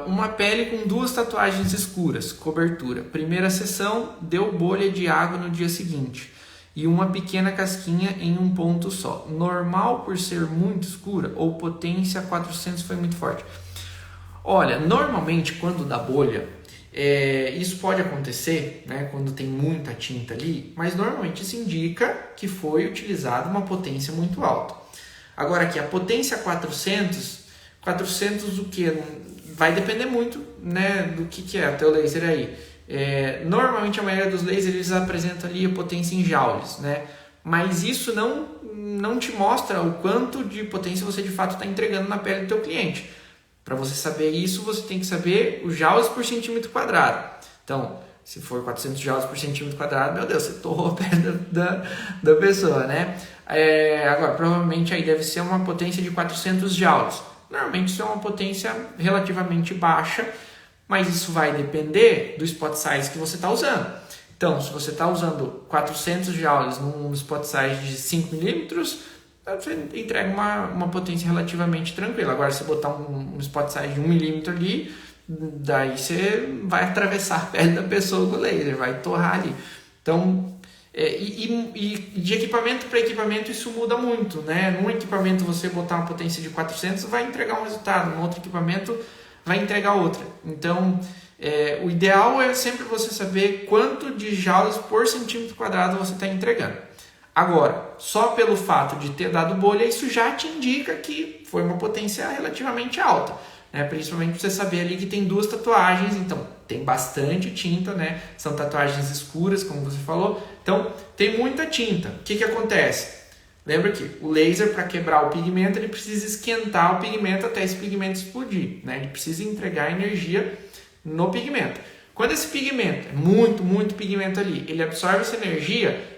Uma pele com 2 tatuagens escuras, cobertura. Primeira sessão, deu bolha de água no dia seguinte. E uma pequena casquinha em um ponto só. Normal por ser muito escura ou potência 400 foi muito forte? Olha, normalmente quando dá bolha, isso pode acontecer, né, quando tem muita tinta ali, mas normalmente isso indica que foi utilizada uma potência muito alta. Agora aqui, a potência 400 o que? Vai depender muito, né, do que é o teu laser aí. Normalmente a maioria dos lasers eles apresentam ali a potência em joules, né, mas isso não te mostra o quanto de potência você de fato está entregando na pele do teu cliente. Para você saber isso, você tem que saber os joules por centímetro quadrado. Então, se for 400 joules por centímetro quadrado, meu Deus, você torrou a pele da pessoa, né? Agora, provavelmente aí deve ser uma potência de 400 joules. Normalmente isso é uma potência relativamente baixa, mas isso vai depender do spot size que você está usando. Então, se você está usando 400 joules num spot size de 5 milímetros, você entrega uma potência relativamente tranquila. Agora, se botar um spot size de 1 milímetro ali, daí você vai atravessar a pele da pessoa com o laser, vai torrar ali. Então, e de equipamento para equipamento isso muda muito, né? Num equipamento você botar uma potência de 400 vai entregar um resultado, no outro equipamento vai entregar outra. Então, o ideal é sempre você saber quanto de joules por centímetro quadrado você está entregando. Agora, só pelo fato de ter dado bolha, isso já te indica que foi uma potência relativamente alta, né? Principalmente você saber ali que tem 2 tatuagens, então tem bastante tinta, né? São tatuagens escuras, como você falou, então tem muita tinta. O que acontece? Lembra que o laser, para quebrar o pigmento, ele precisa esquentar o pigmento até esse pigmento explodir, né? Ele precisa entregar energia no pigmento. Quando esse pigmento, é muito pigmento ali, ele absorve essa energia,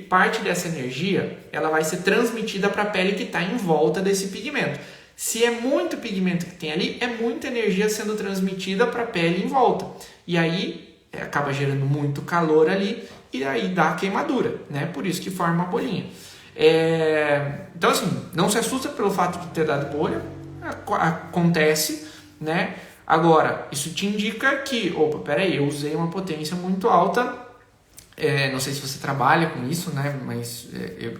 parte dessa energia ela vai ser transmitida para a pele que está em volta desse pigmento. Se é muito pigmento que tem ali, é muita energia sendo transmitida para a pele em volta. E aí acaba gerando muito calor ali e aí dá a queimadura, né? Por isso que forma uma bolinha. Então assim, não se assusta pelo fato de ter dado bolha, acontece, né? Agora, isso te indica que, peraí, eu usei uma potência muito alta, Não sei se você trabalha com isso, né? Mas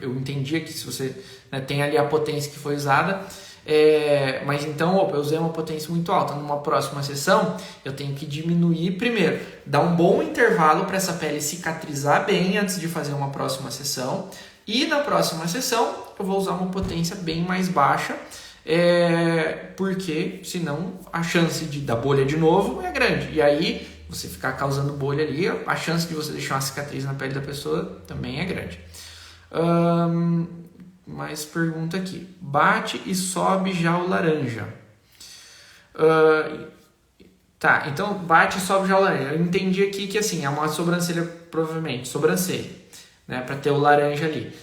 eu entendia que se você, né, tem ali a potência que foi usada, mas então, eu usei uma potência muito alta. Numa próxima sessão, eu tenho que diminuir primeiro, dar um bom intervalo para essa pele cicatrizar bem antes de fazer uma próxima sessão. E na próxima sessão, eu vou usar uma potência bem mais baixa, porque senão a chance de dar bolha de novo é grande. E aí, você ficar causando bolha ali, a chance de você deixar uma cicatriz na pele da pessoa também é grande. Mais pergunta aqui. Bate e sobe já o laranja. Tá, então bate e sobe já o laranja. Eu entendi aqui que assim, é uma sobrancelha, provavelmente, sobrancelha, né, para ter o laranja ali,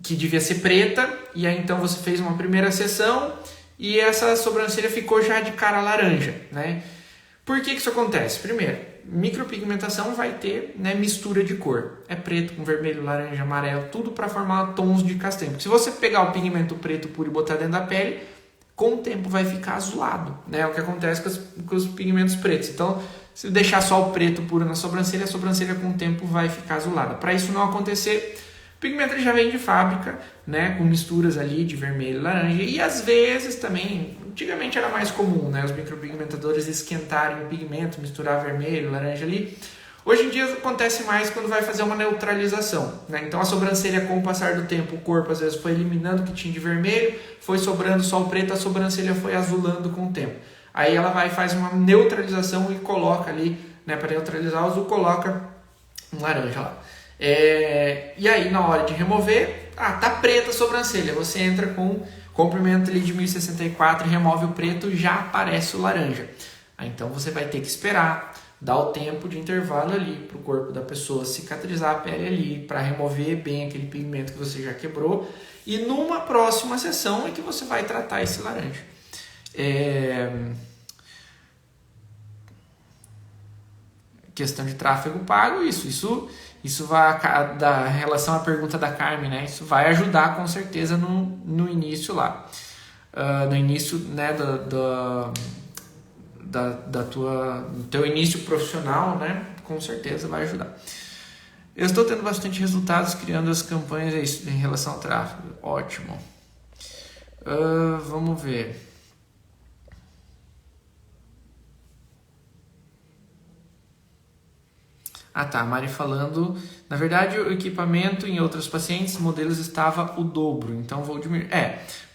que devia ser preta, e aí então você fez uma primeira sessão e essa sobrancelha ficou já de cara laranja, né? Por que isso acontece? Primeiro, micropigmentação vai ter, né, mistura de cor. É preto com vermelho, laranja, amarelo, tudo para formar tons de castanho. Porque se você pegar o pigmento preto puro e botar dentro da pele, com o tempo vai ficar azulado, né? É o que acontece com os pigmentos pretos. Então, se deixar só o preto puro na sobrancelha, a sobrancelha com o tempo vai ficar azulada. Para isso não acontecer, o pigmento ele já vem de fábrica, né, com misturas ali de vermelho e laranja. E às vezes também, antigamente era mais comum, né, os micropigmentadores esquentarem o pigmento, misturar vermelho, laranja ali. Hoje em dia acontece mais quando vai fazer uma neutralização, né? Então a sobrancelha, com o passar do tempo, o corpo às vezes foi eliminando o que tinha de vermelho, foi sobrando só o preto, a sobrancelha foi azulando com o tempo. Aí ela vai e faz uma neutralização e coloca ali, né, para neutralizar o azul, coloca um laranja lá. E aí na hora de remover, tá preta a sobrancelha, você entra com comprimento ali de 1064 e remove o preto, já aparece o laranja. Aí, então você vai ter que esperar, dar o tempo de intervalo ali para o corpo da pessoa cicatrizar a pele ali, para remover bem aquele pigmento que você já quebrou, e numa próxima sessão é que você vai tratar esse laranja. Questão de tráfego pago, isso vai, da relação à pergunta da Carmen, né? Isso vai ajudar com certeza no início lá, no início, né, do teu início profissional, né? Com certeza vai ajudar. Eu estou tendo bastante resultados criando as campanhas em relação ao tráfego. Ótimo. Vamos ver. Tá, a Mari falando, na verdade o equipamento em outros pacientes, modelos estava o dobro, então vou diminuir.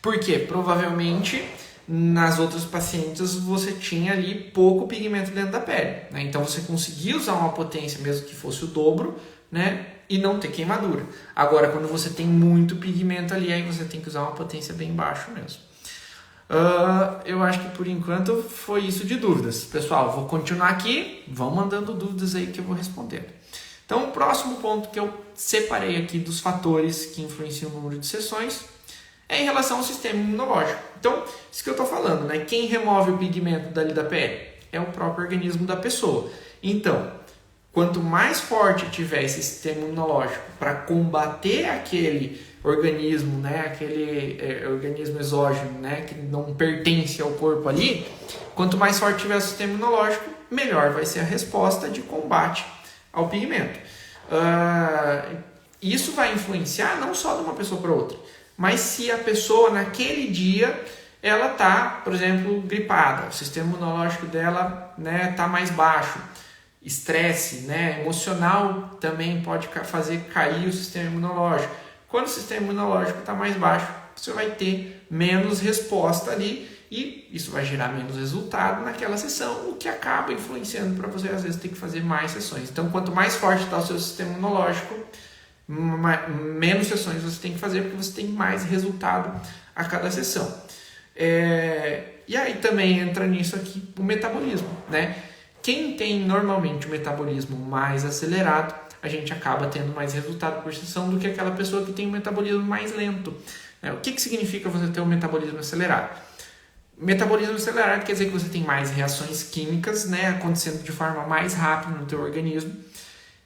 Porque provavelmente nas outras pacientes você tinha ali pouco pigmento dentro da pele, né? Então você conseguia usar uma potência mesmo que fosse o dobro, né, e não ter queimadura. Agora quando você tem muito pigmento ali, aí você tem que usar uma potência bem baixa mesmo. Eu acho que por enquanto foi isso de dúvidas. Pessoal, vou continuar aqui, vão mandando dúvidas aí que eu vou respondendo. Então, o próximo ponto que eu separei aqui dos fatores que influenciam o número de sessões é em relação ao sistema imunológico. Então, isso que eu estou falando, né? Quem remove o pigmento dali da pele é o próprio organismo da pessoa. Então, quanto mais forte tiver esse sistema imunológico para combater aquele organismo, né, aquele organismo exógeno, né, que não pertence ao corpo ali, quanto mais forte tiver o sistema imunológico, melhor vai ser a resposta de combate ao pigmento. Isso vai influenciar não só de uma pessoa para outra, mas se a pessoa naquele dia ela está, por exemplo, gripada, o sistema imunológico dela, né, tá mais baixo, estresse, né, emocional também pode fazer cair o sistema imunológico. Quando o sistema imunológico está mais baixo, você vai ter menos resposta ali e isso vai gerar menos resultado naquela sessão, o que acaba influenciando para você, às vezes, ter que fazer mais sessões. Então, quanto mais forte está o seu sistema imunológico, menos sessões você tem que fazer, porque você tem mais resultado a cada sessão. E aí também entra nisso aqui o metabolismo, né? Quem tem normalmente o metabolismo mais acelerado, a gente acaba tendo mais resultado por sessão do que aquela pessoa que tem um metabolismo mais lento. O que significa você ter um metabolismo acelerado? Metabolismo acelerado quer dizer que você tem mais reações químicas, né, acontecendo de forma mais rápida no teu organismo,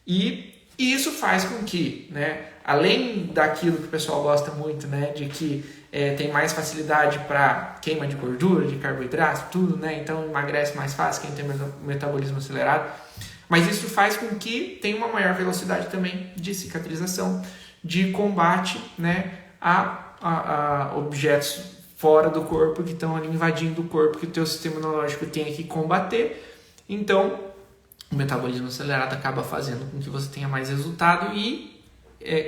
e isso faz com que, né, além daquilo que o pessoal gosta muito, né, de que tem mais facilidade para queima de gordura, de carboidrato, tudo, né, então emagrece mais fácil quem tem metabolismo acelerado. Mas isso faz com que tenha uma maior velocidade também de cicatrização, de combate, né, a objetos fora do corpo que estão ali invadindo o corpo, que o teu sistema imunológico tem que combater. Então, o metabolismo acelerado acaba fazendo com que você tenha mais resultado e,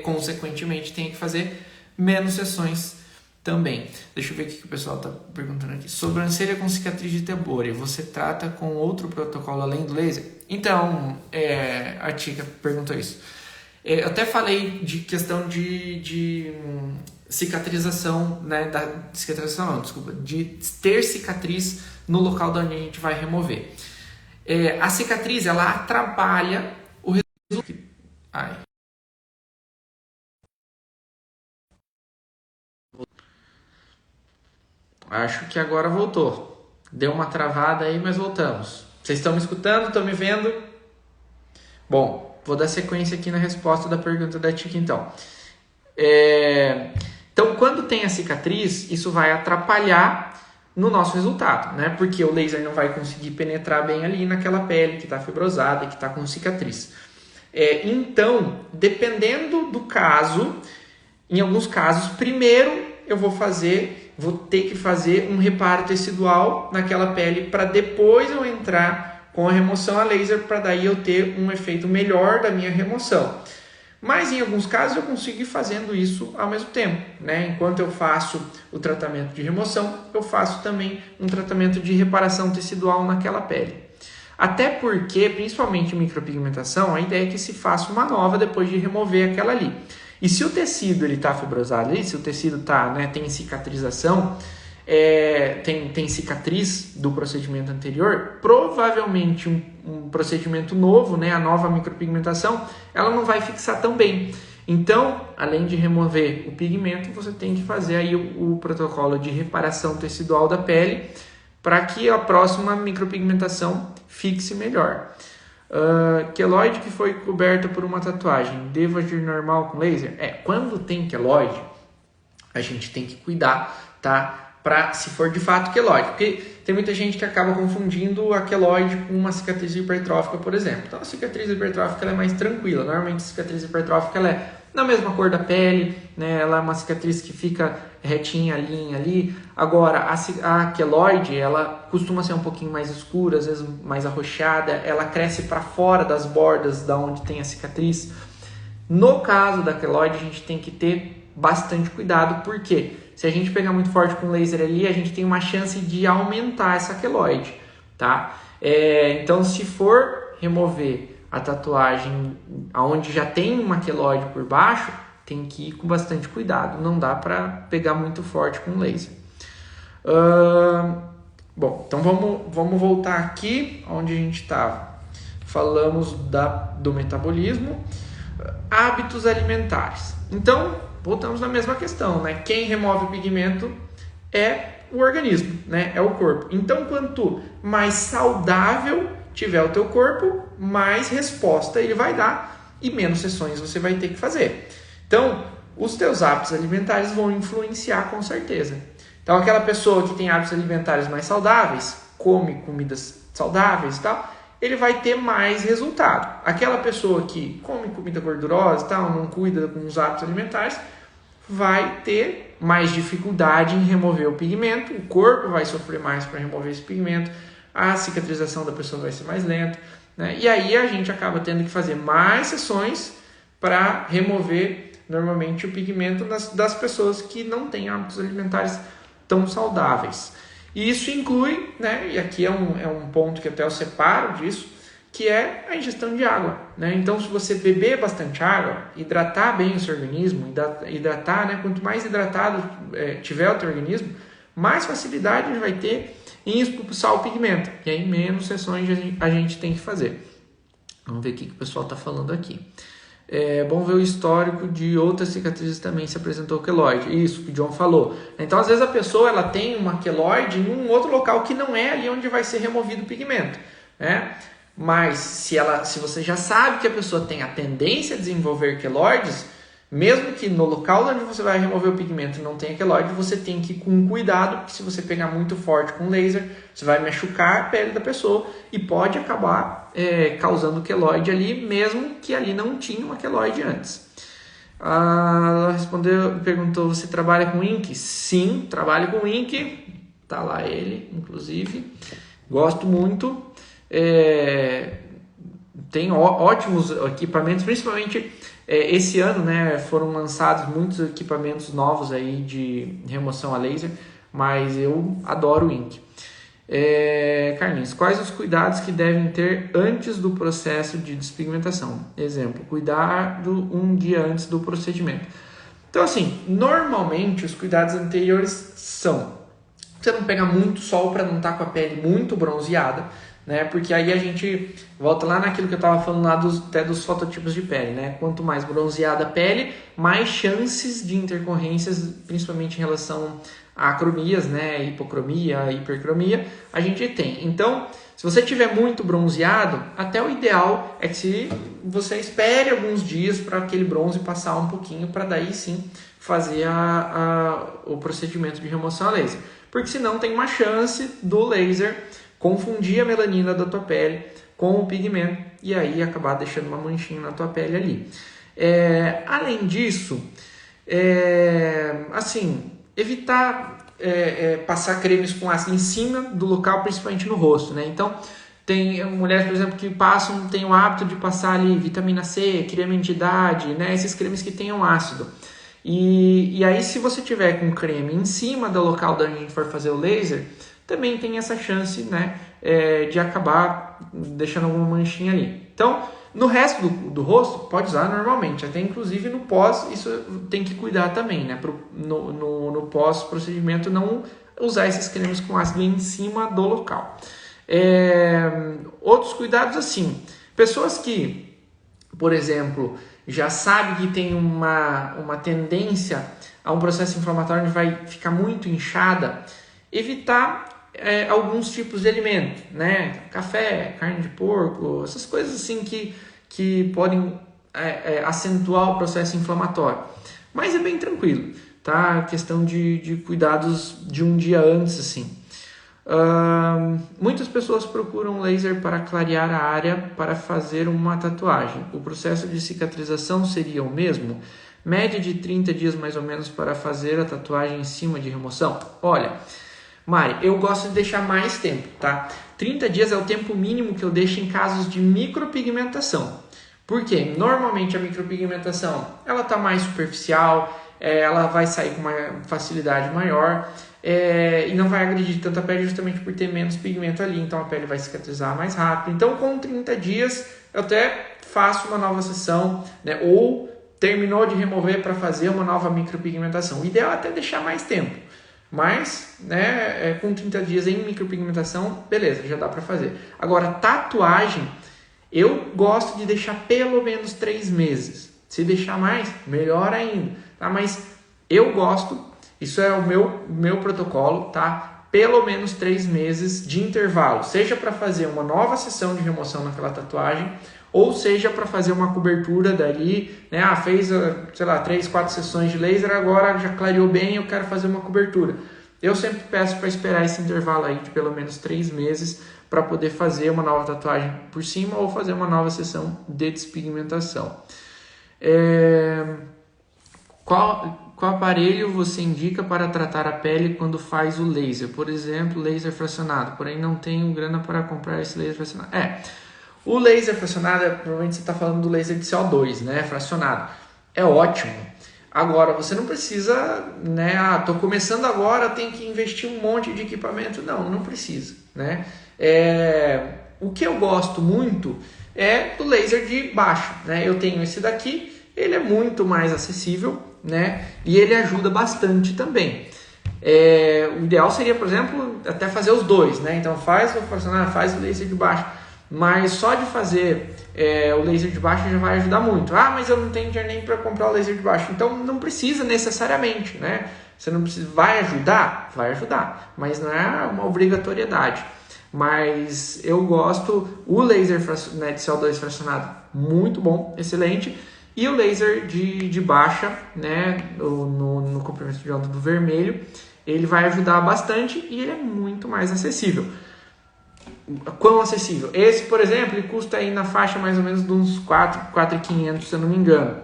consequentemente, tenha que fazer menos sessões também. Deixa eu ver o que o pessoal está perguntando aqui. Sobrancelha com cicatriz de Tebori, você trata com outro protocolo além do laser? Então, a Tica perguntou isso. Eu até falei de questão de cicatrização, né? Cicatrização não, desculpa. De ter cicatriz no local de onde a gente vai remover. A cicatriz, ela atrapalha o resultado. Ai. Acho que agora voltou. Deu uma travada aí, mas voltamos. Vocês estão me escutando? Estão me vendo? Bom, vou dar sequência aqui na resposta da pergunta da Tica, então. Então, quando tem a cicatriz, isso vai atrapalhar no nosso resultado, né? Porque o laser não vai conseguir penetrar bem ali naquela pele que está fibrosada e que está com cicatriz. Então, dependendo do caso, em alguns casos, primeiro eu vou ter que fazer um reparo tecidual naquela pele para depois eu entrar com a remoção a laser para daí eu ter um efeito melhor da minha remoção. Mas em alguns casos eu consigo ir fazendo isso ao mesmo tempo, né? Enquanto eu faço o tratamento de remoção, eu faço também um tratamento de reparação tecidual naquela pele. Até porque, principalmente micropigmentação, a ideia é que se faça uma nova depois de remover aquela ali. E se o tecido está fibrosado ali, se o tecido tem cicatrização, tem cicatriz do procedimento anterior, provavelmente um procedimento novo, né, a nova micropigmentação, ela não vai fixar tão bem. Então, além de remover o pigmento, você tem que fazer aí o protocolo de reparação tecidual da pele para que a próxima micropigmentação fixe melhor. Queloide que foi coberta por uma tatuagem, devo agir normal com laser? Quando tem queloide, a gente tem que cuidar, tá? Se for de fato queloide, porque tem muita gente que acaba confundindo a queloide com uma cicatriz hipertrófica, por exemplo. Então a cicatriz hipertrófica ela é mais tranquila, normalmente a cicatriz hipertrófica ela é na mesma cor da pele, né? Ela é uma cicatriz que fica retinha, linha ali. Agora a queloide ela costuma ser um pouquinho mais escura, às vezes mais arroxeada, ela cresce para fora das bordas da onde tem a cicatriz. No caso da queloide a gente tem que ter bastante cuidado, porque se a gente pegar muito forte com laser ali, a gente tem uma chance de aumentar essa queloide, tá? Então, se for remover a tatuagem onde já tem uma queloide por baixo, tem que ir com bastante cuidado. Não dá para pegar muito forte com laser. Bom, então vamos voltar aqui onde a gente estava. Falamos do metabolismo. Hábitos alimentares. Então, voltamos na mesma questão, né? Quem remove o pigmento é o organismo, né? É o corpo. Então, quanto mais saudável tiver o teu corpo, mais resposta ele vai dar e menos sessões você vai ter que fazer. Então, os teus hábitos alimentares vão influenciar com certeza. Então, aquela pessoa que tem hábitos alimentares mais saudáveis, come comidas saudáveis e tal, ele vai ter mais resultado. Aquela pessoa que come comida gordurosa e tal, não cuida com os hábitos alimentares, vai ter mais dificuldade em remover o pigmento, o corpo vai sofrer mais para remover esse pigmento, a cicatrização da pessoa vai ser mais lenta, né? E aí a gente acaba tendo que fazer mais sessões para remover normalmente o pigmento das pessoas que não têm hábitos alimentares tão saudáveis. E isso inclui, né, e aqui é um ponto que até eu separo disso, que é a ingestão de água, né? Então, se você beber bastante água, hidratar bem o seu organismo, hidratar, né? Quanto mais hidratado tiver o teu organismo, mais facilidade ele vai ter em expulsar o pigmento. E aí, menos sessões a gente tem que fazer. Vamos ver o que o pessoal está falando aqui. É bom ver o histórico de outras cicatrizes também se apresentou queloide. Isso que o John falou. Então, às vezes a pessoa ela tem uma queloide em um outro local que não é ali onde vai ser removido o pigmento, né? Mas se você já sabe que a pessoa tem a tendência a desenvolver queloides, Mesmo que no local onde você vai remover o pigmento não tenha queloide, você tem que ir com cuidado, porque se você pegar muito forte com laser, você vai machucar a pele da pessoa e pode acabar causando queloide ali, mesmo que ali não tinha uma queloide antes. Ela respondeu, perguntou, você trabalha com ink? Sim, trabalho com ink. Tá lá ele, inclusive. Gosto muito. Tem ótimos equipamentos, principalmente esse ano, né, foram lançados muitos equipamentos novos aí de remoção a laser, mas eu adoro o ink. Carlinhos, quais os cuidados que devem ter antes do processo de despigmentação? Exemplo, cuidado um dia antes do procedimento. Então, assim, normalmente os cuidados anteriores são você não pegar muito sol para não estar com a pele muito bronzeada, né? Porque aí a gente volta lá naquilo que eu estava falando lá até dos fototipos de pele, né? Quanto mais bronzeada a pele, mais chances de intercorrências, principalmente em relação a cromias, né? Hipocromia, hipercromia, a gente tem. Então, se você tiver muito bronzeado, até o ideal é que você espere alguns dias para aquele bronze passar um pouquinho, para daí sim fazer o procedimento de remoção a laser. Porque senão tem uma chance do laser confundir a melanina da tua pele com o pigmento e aí acabar deixando uma manchinha na tua pele ali. Além disso, assim, evitar passar cremes com ácido em cima do local, principalmente no rosto, né? Então, tem mulheres, por exemplo, que têm o hábito de passar ali vitamina C, creme anti-idade, né? Esses cremes que tenham ácido. E aí, se você tiver com creme em cima do local onde a gente for fazer o laser, também tem essa chance, né, de acabar deixando alguma manchinha ali. Então, no resto do rosto, pode usar normalmente. Até inclusive no pós, isso tem que cuidar também, né? No pós-procedimento, não usar esses cremes com ácido em cima do local. Outros cuidados, assim, pessoas que, por exemplo, já sabe que tem uma tendência a um processo inflamatório onde vai ficar muito inchada, evitar alguns tipos de alimento, né? Café, carne de porco, essas coisas assim que podem acentuar o processo inflamatório. Mas é bem tranquilo, tá? Questão de cuidados de um dia antes, assim. Muitas pessoas procuram laser para clarear a área para fazer uma tatuagem. O processo de cicatrização seria o mesmo? Média de 30 dias mais ou menos para fazer a tatuagem em cima de remoção? Olha, Mari, eu gosto de deixar mais tempo, tá? 30 dias é o tempo mínimo que eu deixo em casos de micropigmentação. Por quê? Normalmente a micropigmentação ela está mais superficial, ela vai sair com uma facilidade maior e não vai agredir tanto a pele justamente por ter menos pigmento ali, então a pele vai cicatrizar mais rápido. Então com 30 dias eu até faço uma nova sessão, né? Ou terminou de remover para fazer uma nova micropigmentação. O ideal é até deixar mais tempo. Mas, né, com 30 dias em micropigmentação, beleza, já dá para fazer. Agora, tatuagem, eu gosto de deixar pelo menos 3 meses. Se deixar mais, melhor ainda. Tá? Mas eu gosto, isso é o meu protocolo, tá? Pelo menos 3 meses de intervalo. Seja para fazer uma nova sessão de remoção naquela tatuagem, ou seja para fazer uma cobertura dali, né? Fez, sei lá, 3, 4 sessões de laser, agora já clareou bem, eu quero fazer uma cobertura. Eu sempre peço para esperar esse intervalo aí de pelo menos 3 meses para poder fazer uma nova tatuagem por cima ou fazer uma nova sessão de despigmentação. Qual aparelho você indica para tratar a pele quando faz o laser? Por exemplo, laser fracionado, porém não tenho grana para comprar esse laser fracionado. O laser fracionado, provavelmente você está falando do laser de CO2, né? Fracionado. É ótimo. Agora, você não precisa, né? Estou começando agora, tenho que investir um monte de equipamento. Não precisa, né? O que eu gosto muito é do laser de baixo, né? Eu tenho esse daqui, ele é muito mais acessível, né? E ele ajuda bastante também. O ideal seria, por exemplo, até fazer os dois, né? Então faz o fracionado, faz o laser de baixo. Mas só de fazer o laser de baixo já vai ajudar muito. Mas eu não tenho dinheiro nem para comprar o laser de baixo. Então não precisa necessariamente, né? Você não precisa. Vai ajudar? Vai ajudar. Mas não é uma obrigatoriedade. Mas eu gosto. O laser, né, de CO2 fracionado, muito bom, excelente. E o laser de baixa, né, no comprimento de onda do vermelho, ele vai ajudar bastante e ele é muito mais acessível. Quão acessível? Esse, por exemplo, ele custa aí na faixa mais ou menos de uns 4.500, se eu não me engano.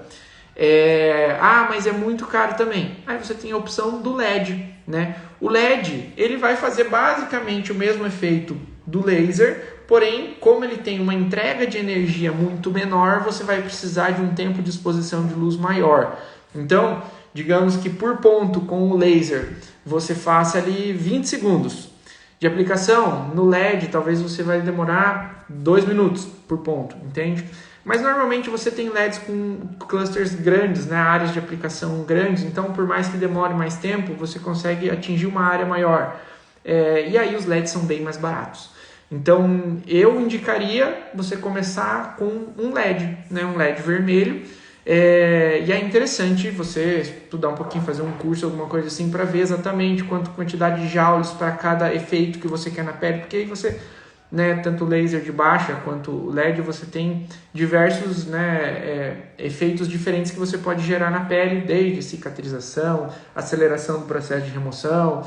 Mas é muito caro também. Aí você tem a opção do LED, né? O LED, ele vai fazer basicamente o mesmo efeito do laser, porém, como ele tem uma entrega de energia muito menor, você vai precisar de um tempo de exposição de luz maior. Então, digamos que por ponto com o laser, você faça ali 20 segundos de aplicação. No LED, talvez você vai demorar 2 minutos por ponto, entende? Mas normalmente você tem LEDs com clusters grandes, né? Áreas de aplicação grandes, então por mais que demore mais tempo, você consegue atingir uma área maior. E aí os LEDs são bem mais baratos. Então eu indicaria você começar com um LED, né? Um LED vermelho. E é interessante você estudar um pouquinho, fazer um curso, alguma coisa assim, para ver exatamente quantidade de joules para cada efeito que você quer na pele, porque aí você, né, tanto o laser de baixa quanto o LED, você tem diversos, né, efeitos diferentes que você pode gerar na pele, desde cicatrização, aceleração do processo de remoção,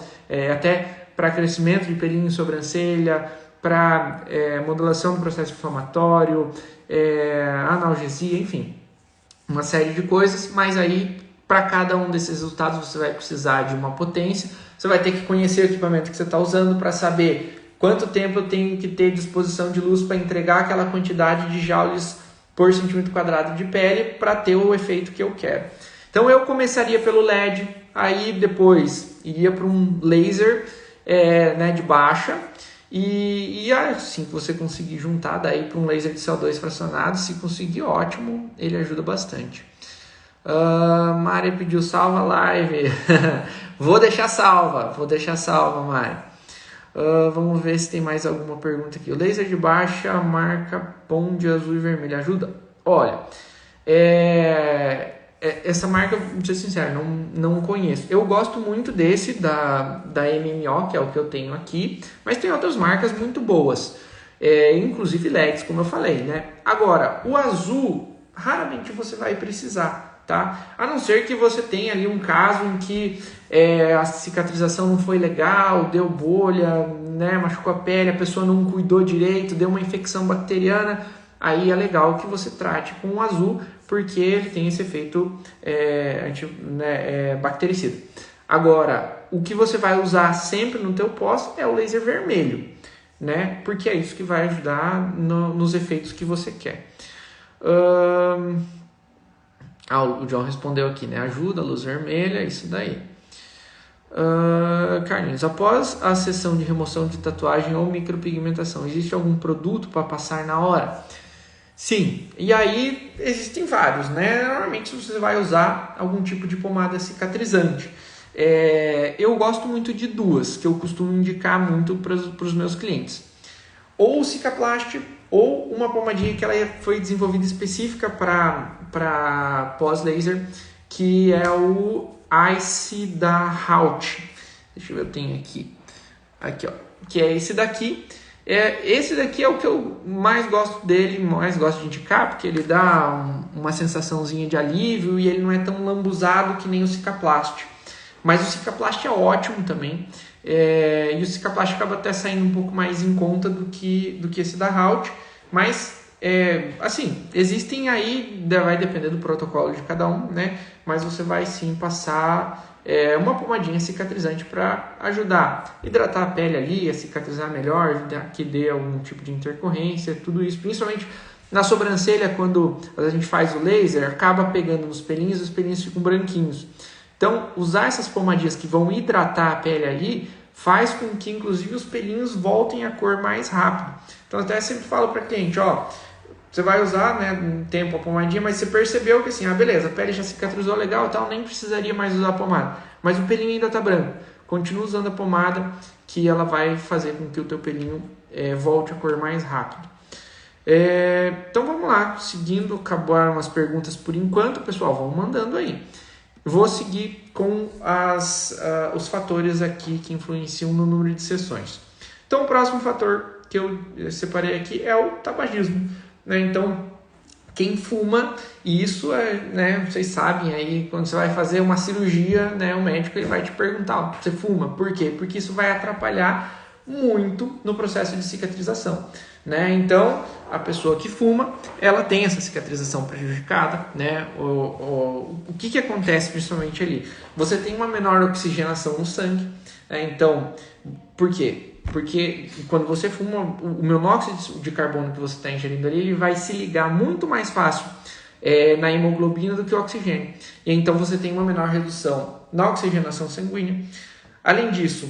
até para crescimento de pelinho em sobrancelha, para modulação do processo inflamatório, analgesia, enfim, uma série de coisas. Mas aí, para cada um desses resultados, você vai precisar de uma potência, você vai ter que conhecer o equipamento que você está usando para saber quanto tempo eu tenho que ter disposição de luz para entregar aquela quantidade de joules por centímetro quadrado de pele para ter o efeito que eu quero. Então eu começaria pelo LED, aí depois iria para um laser de baixa, e assim que você conseguir juntar daí para um laser de CO2 fracionado, se conseguir, ótimo, ele ajuda bastante. Mari pediu salva live. Vou deixar salva, Mari. Vamos ver se tem mais alguma pergunta aqui. O laser de baixa, marca POM de azul e vermelho, ajuda? Olha, essa marca, vou ser sincero, não conheço. Eu gosto muito desse da MMO, que é o que eu tenho aqui, mas tem outras marcas muito boas, inclusive LEDs, como eu falei, né? Agora, o azul, raramente você vai precisar, tá? A não ser que você tenha ali um caso em que a cicatrização não foi legal, deu bolha, né, machucou a pele, a pessoa não cuidou direito, deu uma infecção bacteriana, aí é legal que você trate com o azul, porque ele tem esse efeito bactericida. Agora, o que você vai usar sempre no teu pós é o laser vermelho, né? Porque é isso que vai ajudar nos efeitos que você quer. O John respondeu aqui, né? Ajuda, luz vermelha, isso daí. Carlinhos, após a sessão de remoção de tatuagem ou micropigmentação, existe algum produto para passar na hora? Sim, e aí existem vários, né? Normalmente você vai usar algum tipo de pomada cicatrizante. Eu gosto muito de duas, que eu costumo indicar muito para os meus clientes. Ou o Cicaplast, ou uma pomadinha que ela foi desenvolvida específica para pós-laser, que é o Ice da Haut. Deixa eu ver, eu tenho aqui, ó, que é esse daqui. Esse daqui é o que eu mais gosto dele, mais gosto de indicar, porque ele dá uma sensaçãozinha de alívio e ele não é tão lambuzado que nem o Cicaplast. Mas o Cicaplast é ótimo também, e o Cicaplast acaba até saindo um pouco mais em conta do que esse da Haut, mas assim, existem aí, vai depender do protocolo de cada um, né? Mas você vai sim passar uma pomadinha cicatrizante para ajudar a hidratar a pele ali, a cicatrizar melhor, que dê algum tipo de intercorrência, tudo isso, principalmente na sobrancelha, quando a gente faz o laser, acaba pegando nos pelinhos e os pelinhos ficam branquinhos. Então, usar essas pomadinhas que vão hidratar a pele ali faz com que, inclusive, os pelinhos voltem à cor mais rápido. Então, até sempre falo para cliente, ó, você vai usar, né, um tempo a pomadinha, mas você percebeu que assim, beleza, a pele já cicatrizou legal e tal, nem precisaria mais usar a pomada. Mas o pelinho ainda está branco. Continua usando a pomada, que ela vai fazer com que o teu pelinho volte a cor mais rápido. Então vamos lá, seguindo, acabaram as perguntas por enquanto, pessoal, vão mandando aí. Vou seguir com os fatores aqui que influenciam no número de sessões. Então o próximo fator que eu separei aqui é o tabagismo. Né? Então, quem fuma, e isso é, né, vocês sabem aí, quando você vai fazer uma cirurgia, né, o médico ele vai te perguntar, você fuma? Por quê? Porque isso vai atrapalhar muito no processo de cicatrização, né? Então, a pessoa que fuma, ela tem essa cicatrização prejudicada, né? O que acontece principalmente ali? Você tem uma menor oxigenação no sangue, né? Então, por quê? Porque quando você fuma, o monóxido de carbono que você está ingerindo ali, ele vai se ligar muito mais fácil na hemoglobina do que o oxigênio. E então você tem uma menor redução na oxigenação sanguínea. Além disso,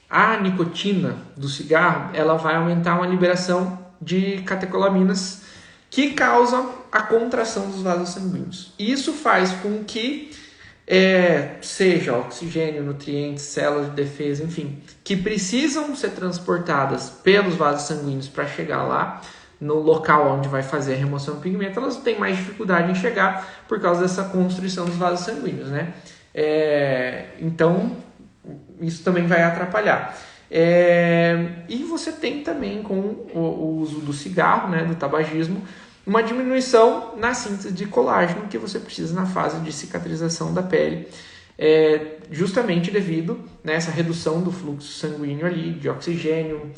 a nicotina do cigarro, ela vai aumentar uma liberação de catecolaminas que causam a contração dos vasos sanguíneos. Isso faz com que seja oxigênio, nutrientes, células de defesa, enfim, que precisam ser transportadas pelos vasos sanguíneos para chegar lá no local onde vai fazer a remoção do pigmento, elas têm mais dificuldade em chegar por causa dessa constrição dos vasos sanguíneos, né? Então, isso também vai atrapalhar. E você tem também com o uso do cigarro, né, do tabagismo, uma diminuição na síntese de colágeno que você precisa na fase de cicatrização da pele, justamente devido nessa redução do fluxo sanguíneo ali, de oxigênio,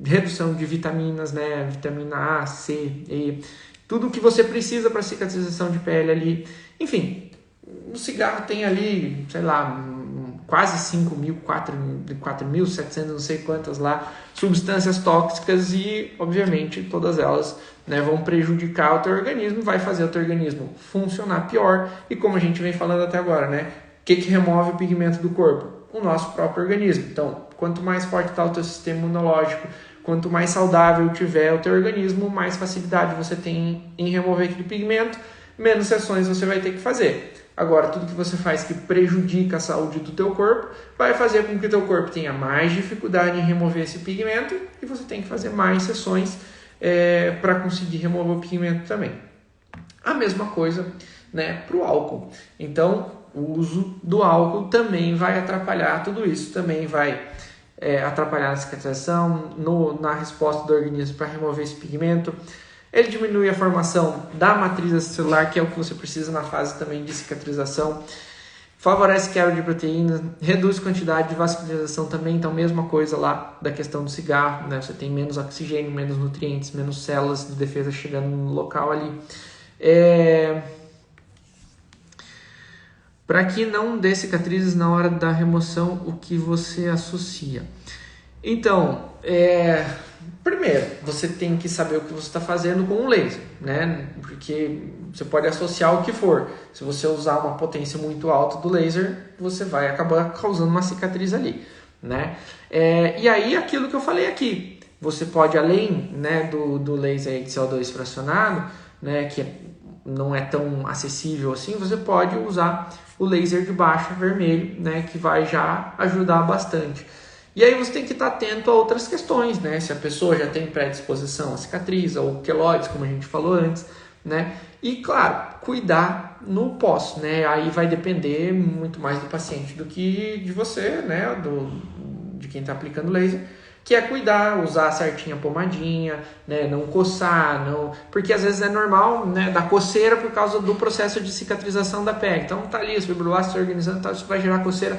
redução de vitaminas, né, vitamina A, C, E, tudo que você precisa para cicatrização de pele ali. Enfim, o cigarro tem ali, sei lá, quase 5.000, 4.700, não sei quantas lá, substâncias tóxicas e, obviamente, todas elas, né, vão prejudicar o teu organismo, vai fazer o teu organismo funcionar pior. E como a gente vem falando até agora, né, o que remove o pigmento do corpo? O nosso próprio organismo. Então, quanto mais forte está o teu sistema imunológico, quanto mais saudável tiver o teu organismo, mais facilidade você tem em remover aquele pigmento, menos sessões você vai ter que fazer. Agora, tudo que você faz que prejudica a saúde do teu corpo vai fazer com que o teu corpo tenha mais dificuldade em remover esse pigmento e você tem que fazer mais sessões para conseguir remover o pigmento também. A mesma coisa, né, para o álcool. Então, o uso do álcool também vai atrapalhar tudo isso, também vai atrapalhar a cicatrização, na resposta do organismo para remover esse pigmento. Ele diminui a formação da matriz celular, que é o que você precisa na fase também de cicatrização. Favorece quebra de proteínas, reduz a quantidade de vascularização também. Então, mesma coisa lá da questão do cigarro, né? Você tem menos oxigênio, menos nutrientes, menos células de defesa chegando no local ali. Para que não dê cicatrizes na hora da remoção, o que você associa? Então, primeiro, você tem que saber o que você está fazendo com o laser, né? Porque você pode associar o que for. Se você usar uma potência muito alta do laser, você vai acabar causando uma cicatriz ali, né? E aí, aquilo que eu falei aqui, você pode, além, né, do laser de CO2 fracionado, né, que não é tão acessível assim, você pode usar o laser de baixo vermelho, né, que vai já ajudar bastante. E aí você tem que estar atento a outras questões, né? Se a pessoa já tem predisposição a cicatriz ou queloides, como a gente falou antes, né? E, claro, cuidar no pós, né? Aí vai depender muito mais do paciente do que de você, né? De quem está aplicando laser, que é cuidar, usar certinho a pomadinha, né? Não coçar, não... Porque às vezes é normal, né? Dar coceira por causa do processo de cicatrização da pele. Então tá ali, os fibroblastos se organizando, tá, isso vai gerar coceira.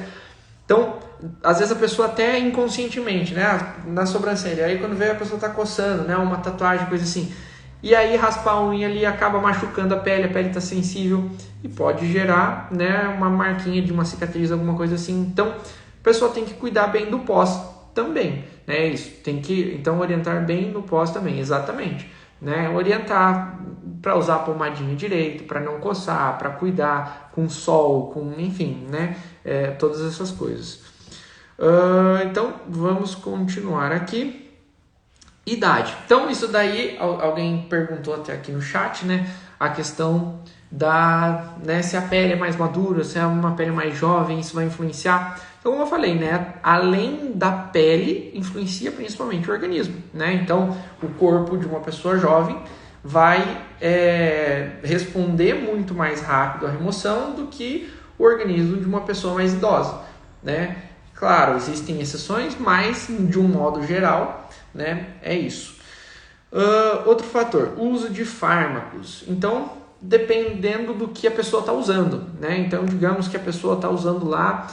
Então, às vezes a pessoa até inconscientemente, né, na sobrancelha, aí quando vê a pessoa tá coçando, né, uma tatuagem, coisa assim, e aí raspar a unha ali acaba machucando a pele tá sensível e pode gerar, né, uma marquinha de uma cicatriz, alguma coisa assim. Então, a pessoa tem que cuidar bem do pós também, né, isso, tem que, então, orientar bem no pós também, exatamente, né, orientar para usar a pomadinha direito, para não coçar, para cuidar com sol, com, enfim, né, todas essas coisas. Então, vamos continuar aqui. Idade. Então, isso daí, alguém perguntou até aqui no chat, né, a questão da, né, se a pele é mais madura, se é uma pele mais jovem, isso vai influenciar. Então, como eu falei, né, além da pele, influencia principalmente o organismo, né? Então, o corpo de uma pessoa jovem vai responder muito mais rápido à remoção do que o organismo de uma pessoa mais idosa, né? Claro, existem exceções, mas de um modo geral, né, é isso. Outro fator, uso de fármacos. Então, dependendo do que a pessoa está usando, né? Então, digamos que a pessoa está usando lá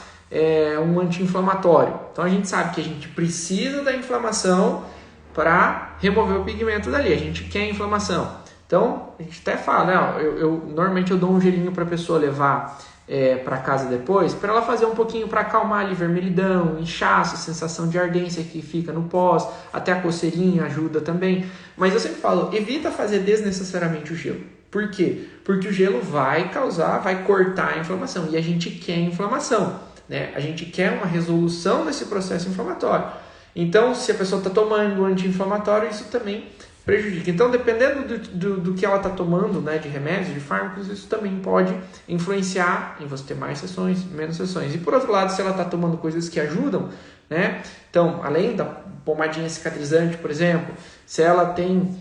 um anti-inflamatório. Então, a gente sabe que a gente precisa da inflamação para remover o pigmento dali. A gente quer a inflamação. Então, a gente até fala, né? Normalmente eu dou um gelinho para a pessoa levar para casa depois, para ela fazer um pouquinho para acalmar ali vermelhidão, inchaço, sensação de ardência que fica no pós, até a coceirinha ajuda também. Mas eu sempre falo, evita fazer desnecessariamente o gelo. Por quê? Porque o gelo vai cortar a inflamação e a gente quer inflamação, né? A gente quer uma resolução desse processo inflamatório. Então, se a pessoa está tomando anti-inflamatório, isso também prejudica. Então, dependendo do que ela está tomando, né, de remédios, de fármacos, isso também pode influenciar em você ter mais sessões, menos sessões. E por outro lado, se ela está tomando coisas que ajudam, né? Então, além da pomadinha cicatrizante, por exemplo, se ela tem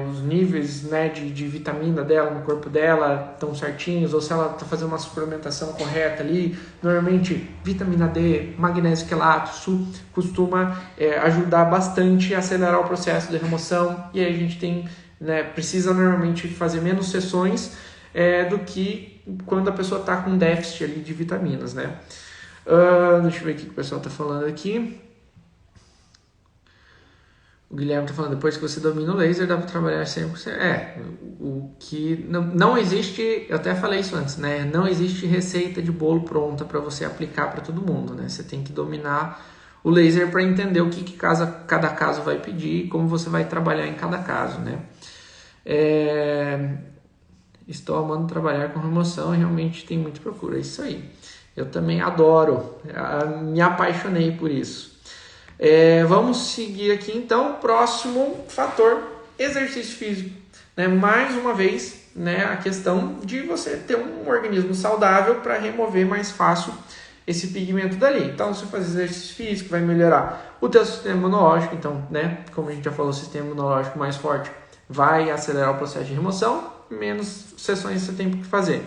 os níveis, né, de vitamina dela no corpo dela estão certinhos, ou se ela está fazendo uma suplementação correta ali, normalmente vitamina D, magnésio quelato, isso costuma ajudar bastante a acelerar o processo de remoção, e aí a gente tem, né, precisa normalmente fazer menos sessões do que quando a pessoa está com déficit ali de vitaminas, né? Deixa eu ver o que o pessoal está falando aqui. O Guilherme está falando, depois que você domina o laser, dá para trabalhar 100%. O que não existe, eu até falei isso antes, né? Não existe receita de bolo pronta para você aplicar para todo mundo, né? Você tem que dominar o laser para entender o que cada caso vai pedir e como você vai trabalhar em cada caso, né? Estou amando trabalhar com remoção e realmente tem muita procura. É isso aí. Eu também adoro, me apaixonei por isso. Vamos seguir aqui então. Próximo fator, exercício físico, né? Mais uma vez, né, a questão de você ter um organismo saudável para remover mais fácil esse pigmento dali. Então, se você fazer exercício físico, vai melhorar o teu sistema imunológico. Então, né, como a gente já falou, o sistema imunológico mais forte vai acelerar o processo de remoção, menos sessões você tem que fazer.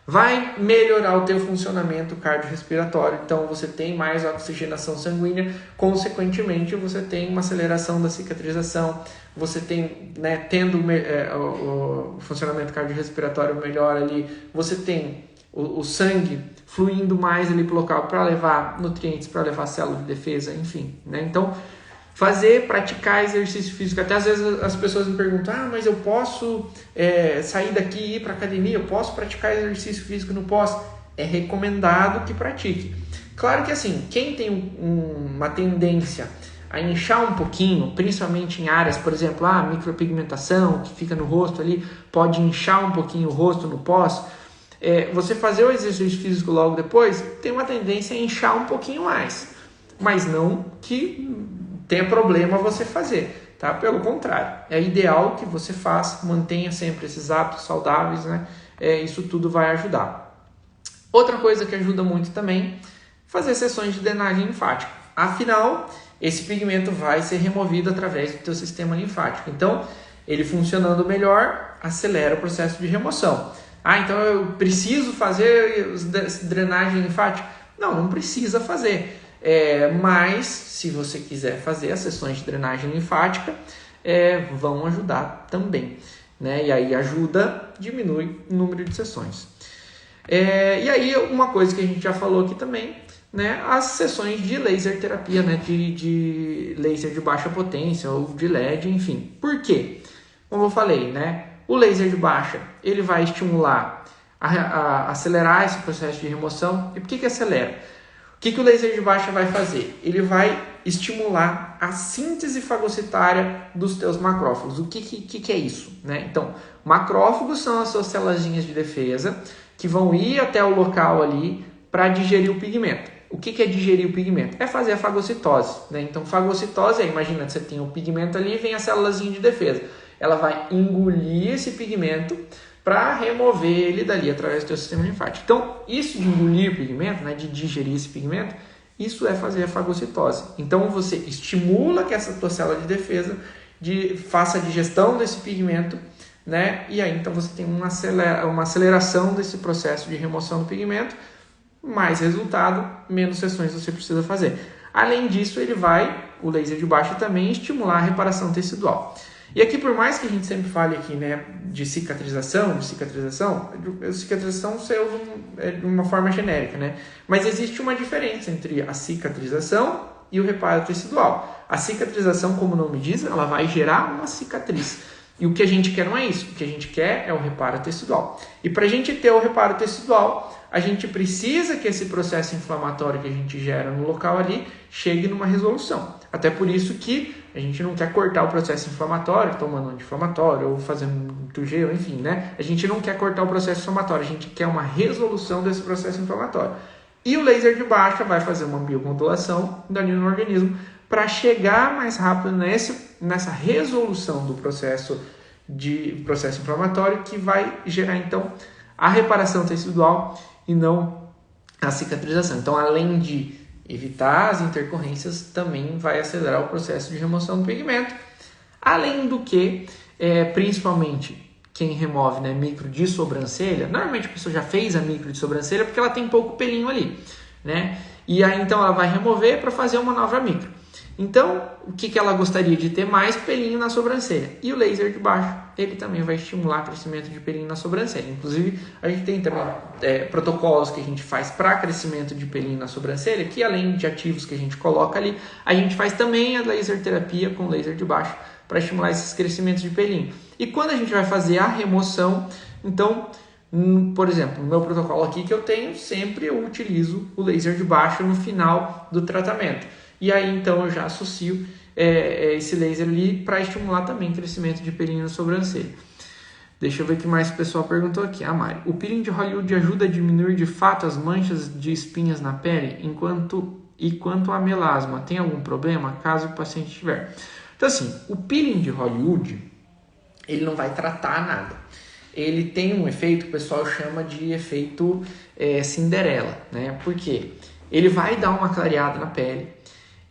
Vai melhorar o teu funcionamento cardiorrespiratório, então você tem mais oxigenação sanguínea, consequentemente você tem uma aceleração da cicatrização, você tem, né, tendo o funcionamento cardiorrespiratório melhor ali, você tem o sangue fluindo mais ali para o local para levar nutrientes, para levar células de defesa, enfim, né? Então, praticar exercício físico. Até às vezes as pessoas me perguntam, mas eu posso sair daqui e ir para academia, eu posso praticar exercício físico no pós? É recomendado que pratique. Claro que assim, quem tem uma tendência a inchar um pouquinho, principalmente em áreas, por exemplo, micropigmentação, que fica no rosto ali, pode inchar um pouquinho o rosto no pós, você fazer o exercício físico logo depois, tem uma tendência a inchar um pouquinho mais, mas não que tenha problema você fazer, tá? Pelo contrário, é ideal que você faça, mantenha sempre esses hábitos saudáveis, né? Isso tudo vai ajudar. Outra coisa que ajuda muito também, fazer sessões de drenagem linfática. Afinal, esse pigmento vai ser removido através do teu sistema linfático. Então, ele funcionando melhor, acelera o processo de remoção. Então eu preciso fazer drenagem linfática? Não precisa fazer. Mas, se você quiser fazer as sessões de drenagem linfática, vão ajudar também, né? E aí diminui o número de sessões. E aí, uma coisa que a gente já falou aqui também, né? As sessões de laser terapia, né? De laser de baixa potência ou de LED, enfim. Por quê? Como eu falei, né? O laser de baixa, ele vai estimular a acelerar esse processo de remoção. E por que acelera? O que o laser de baixa vai fazer? Ele vai estimular a síntese fagocitária dos teus macrófagos. O que é isso, né? Então, macrófagos são as suas células de defesa que vão ir até o local ali para digerir o pigmento. O que é digerir o pigmento? É fazer a fagocitose, né? Então, fagocitose, imagina que você tem o pigmento ali e vem a célulazinha de defesa. Ela vai engolir esse pigmento para remover ele dali através do seu sistema linfático. Então, isso de engolir o pigmento, né, de digerir esse pigmento, isso é fazer a fagocitose. Então, você estimula que essa tua célula de defesa faça a digestão desse pigmento, né, e aí então você tem uma aceleração desse processo de remoção do pigmento, mais resultado, menos sessões você precisa fazer. Além disso, o laser de baixa também estimular a reparação tecidual. E aqui, por mais que a gente sempre fale aqui, né, de cicatrização você usa de uma forma genérica, né? Mas existe uma diferença entre a cicatrização e o reparo tecidual. A cicatrização, como o nome diz, ela vai gerar uma cicatriz. E o que a gente quer não é isso. O que a gente quer é o reparo tecidual. E para a gente ter o reparo tecidual, a gente precisa que esse processo inflamatório que a gente gera no local ali chegue numa resolução. Até por isso que a gente não quer cortar o processo inflamatório, tomando anti-inflamatório ou fazendo gel, enfim, né? A gente não quer cortar o processo inflamatório, a gente quer uma resolução desse processo inflamatório. E o laser de baixa vai fazer uma biomodulação dali no organismo para chegar mais rápido nessa resolução do processo inflamatório que vai gerar, então, a reparação tecidual e não a cicatrização. Então, além de evitar as intercorrências, também vai acelerar o processo de remoção do pigmento. Além do que, principalmente quem remove, né, micro de sobrancelha, normalmente a pessoa já fez a micro de sobrancelha porque ela tem pouco pelinho ali, né? E aí então ela vai remover para fazer uma nova micro. Então, o que ela gostaria de ter? Mais pelinho na sobrancelha. E o laser de baixo, ele também vai estimular o crescimento de pelinho na sobrancelha. Inclusive, a gente tem também protocolos que a gente faz para crescimento de pelinho na sobrancelha, que além de ativos que a gente coloca ali, a gente faz também a laser terapia com laser de baixo para estimular esses crescimentos de pelinho. E quando a gente vai fazer a remoção, então, por exemplo, no meu protocolo aqui que eu tenho, sempre eu utilizo o laser de baixo no final do tratamento. E aí, então, eu já associo esse laser ali para estimular também o crescimento de pelinho na sobrancelha. Deixa eu ver o que mais o pessoal perguntou aqui. A Mari. O peeling de Hollywood ajuda a diminuir de fato as manchas de espinhas na pele quanto a melasma? Tem algum problema caso o paciente tiver? Então, assim, o peeling de Hollywood, ele não vai tratar nada. Ele tem um efeito que o pessoal chama de efeito Cinderela, né? Por quê? Ele vai dar uma clareada na pele,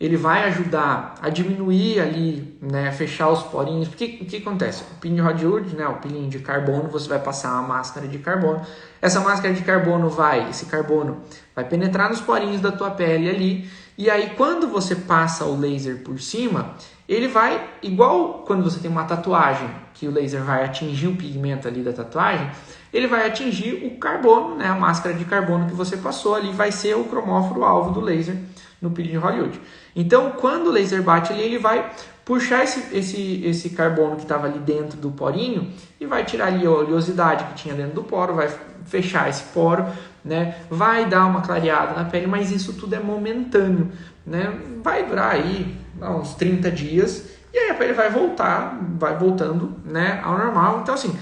ele vai ajudar a diminuir ali, né, fechar os porinhos. Porque o que acontece? O peeling de Hollywood, né, o peeling de carbono, você vai passar uma máscara de carbono. Essa máscara de carbono esse carbono vai penetrar nos porinhos da tua pele ali. E aí, quando você passa o laser por cima, ele vai, igual quando você tem uma tatuagem, que o laser vai atingir o pigmento ali da tatuagem, ele vai atingir o carbono, né, a máscara de carbono que você passou ali, vai ser o cromóforo alvo do laser no peeling de Hollywood. Então, quando o laser bate ali, ele vai puxar esse carbono que estava ali dentro do porinho e vai tirar ali a oleosidade que tinha dentro do poro, vai fechar esse poro, né? Vai dar uma clareada na pele, mas isso tudo é momentâneo, né? Vai durar aí uns 30 dias e aí a pele vai voltando, né, ao normal. Então, assim,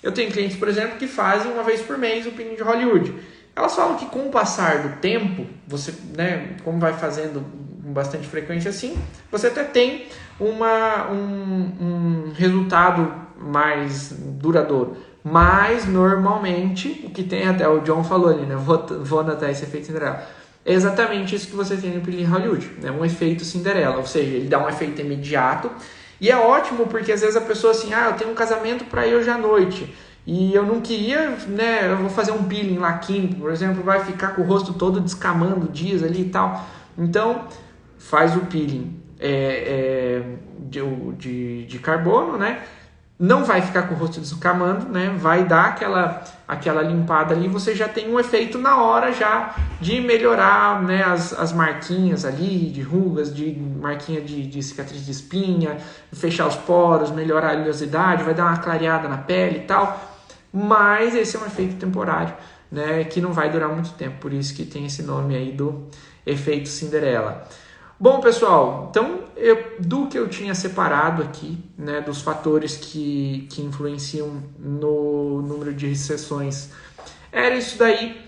eu tenho clientes, por exemplo, que fazem uma vez por mês o peeling de Hollywood. Elas falam que com o passar do tempo, você, né, como vai fazendo com bastante frequência assim, você até tem um resultado mais duradouro. Mas, normalmente, o que tem, até o John falou ali, né, vou anotar esse efeito Cinderela, é exatamente isso que você tem no peeling Hollywood, né, um efeito Cinderela, ou seja, ele dá um efeito imediato, e é ótimo porque às vezes a pessoa assim, eu tenho um casamento para ir hoje à noite, e eu não queria, né, eu vou fazer um peeling lá químico, por exemplo, vai ficar com o rosto todo descamando dias ali e tal. Então, faz o peeling de carbono, né? Não vai ficar com o rosto descamando, né? Vai dar aquela limpada ali, você já tem um efeito na hora já de melhorar, né, as marquinhas ali, de rugas, de marquinha de cicatriz de espinha, fechar os poros, melhorar a oleosidade, vai dar uma clareada na pele e tal. Mas esse é um efeito temporário, né, que não vai durar muito tempo, por isso que tem esse nome aí do efeito Cinderela. Bom, pessoal, então do que eu tinha separado aqui, né, dos fatores que influenciam no número de sessões, era isso daí.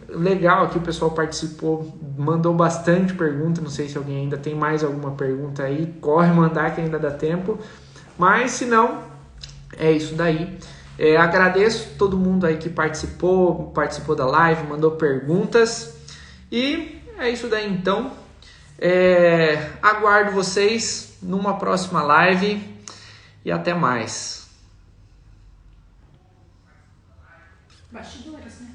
Legal aqui, o pessoal participou, mandou bastante pergunta, não sei se alguém ainda tem mais alguma pergunta aí, corre mandar que ainda dá tempo, mas se não, é isso daí. Agradeço todo mundo aí que participou da live, mandou perguntas. E é isso daí então. Aguardo vocês numa próxima live. E até mais. Bastidores, né?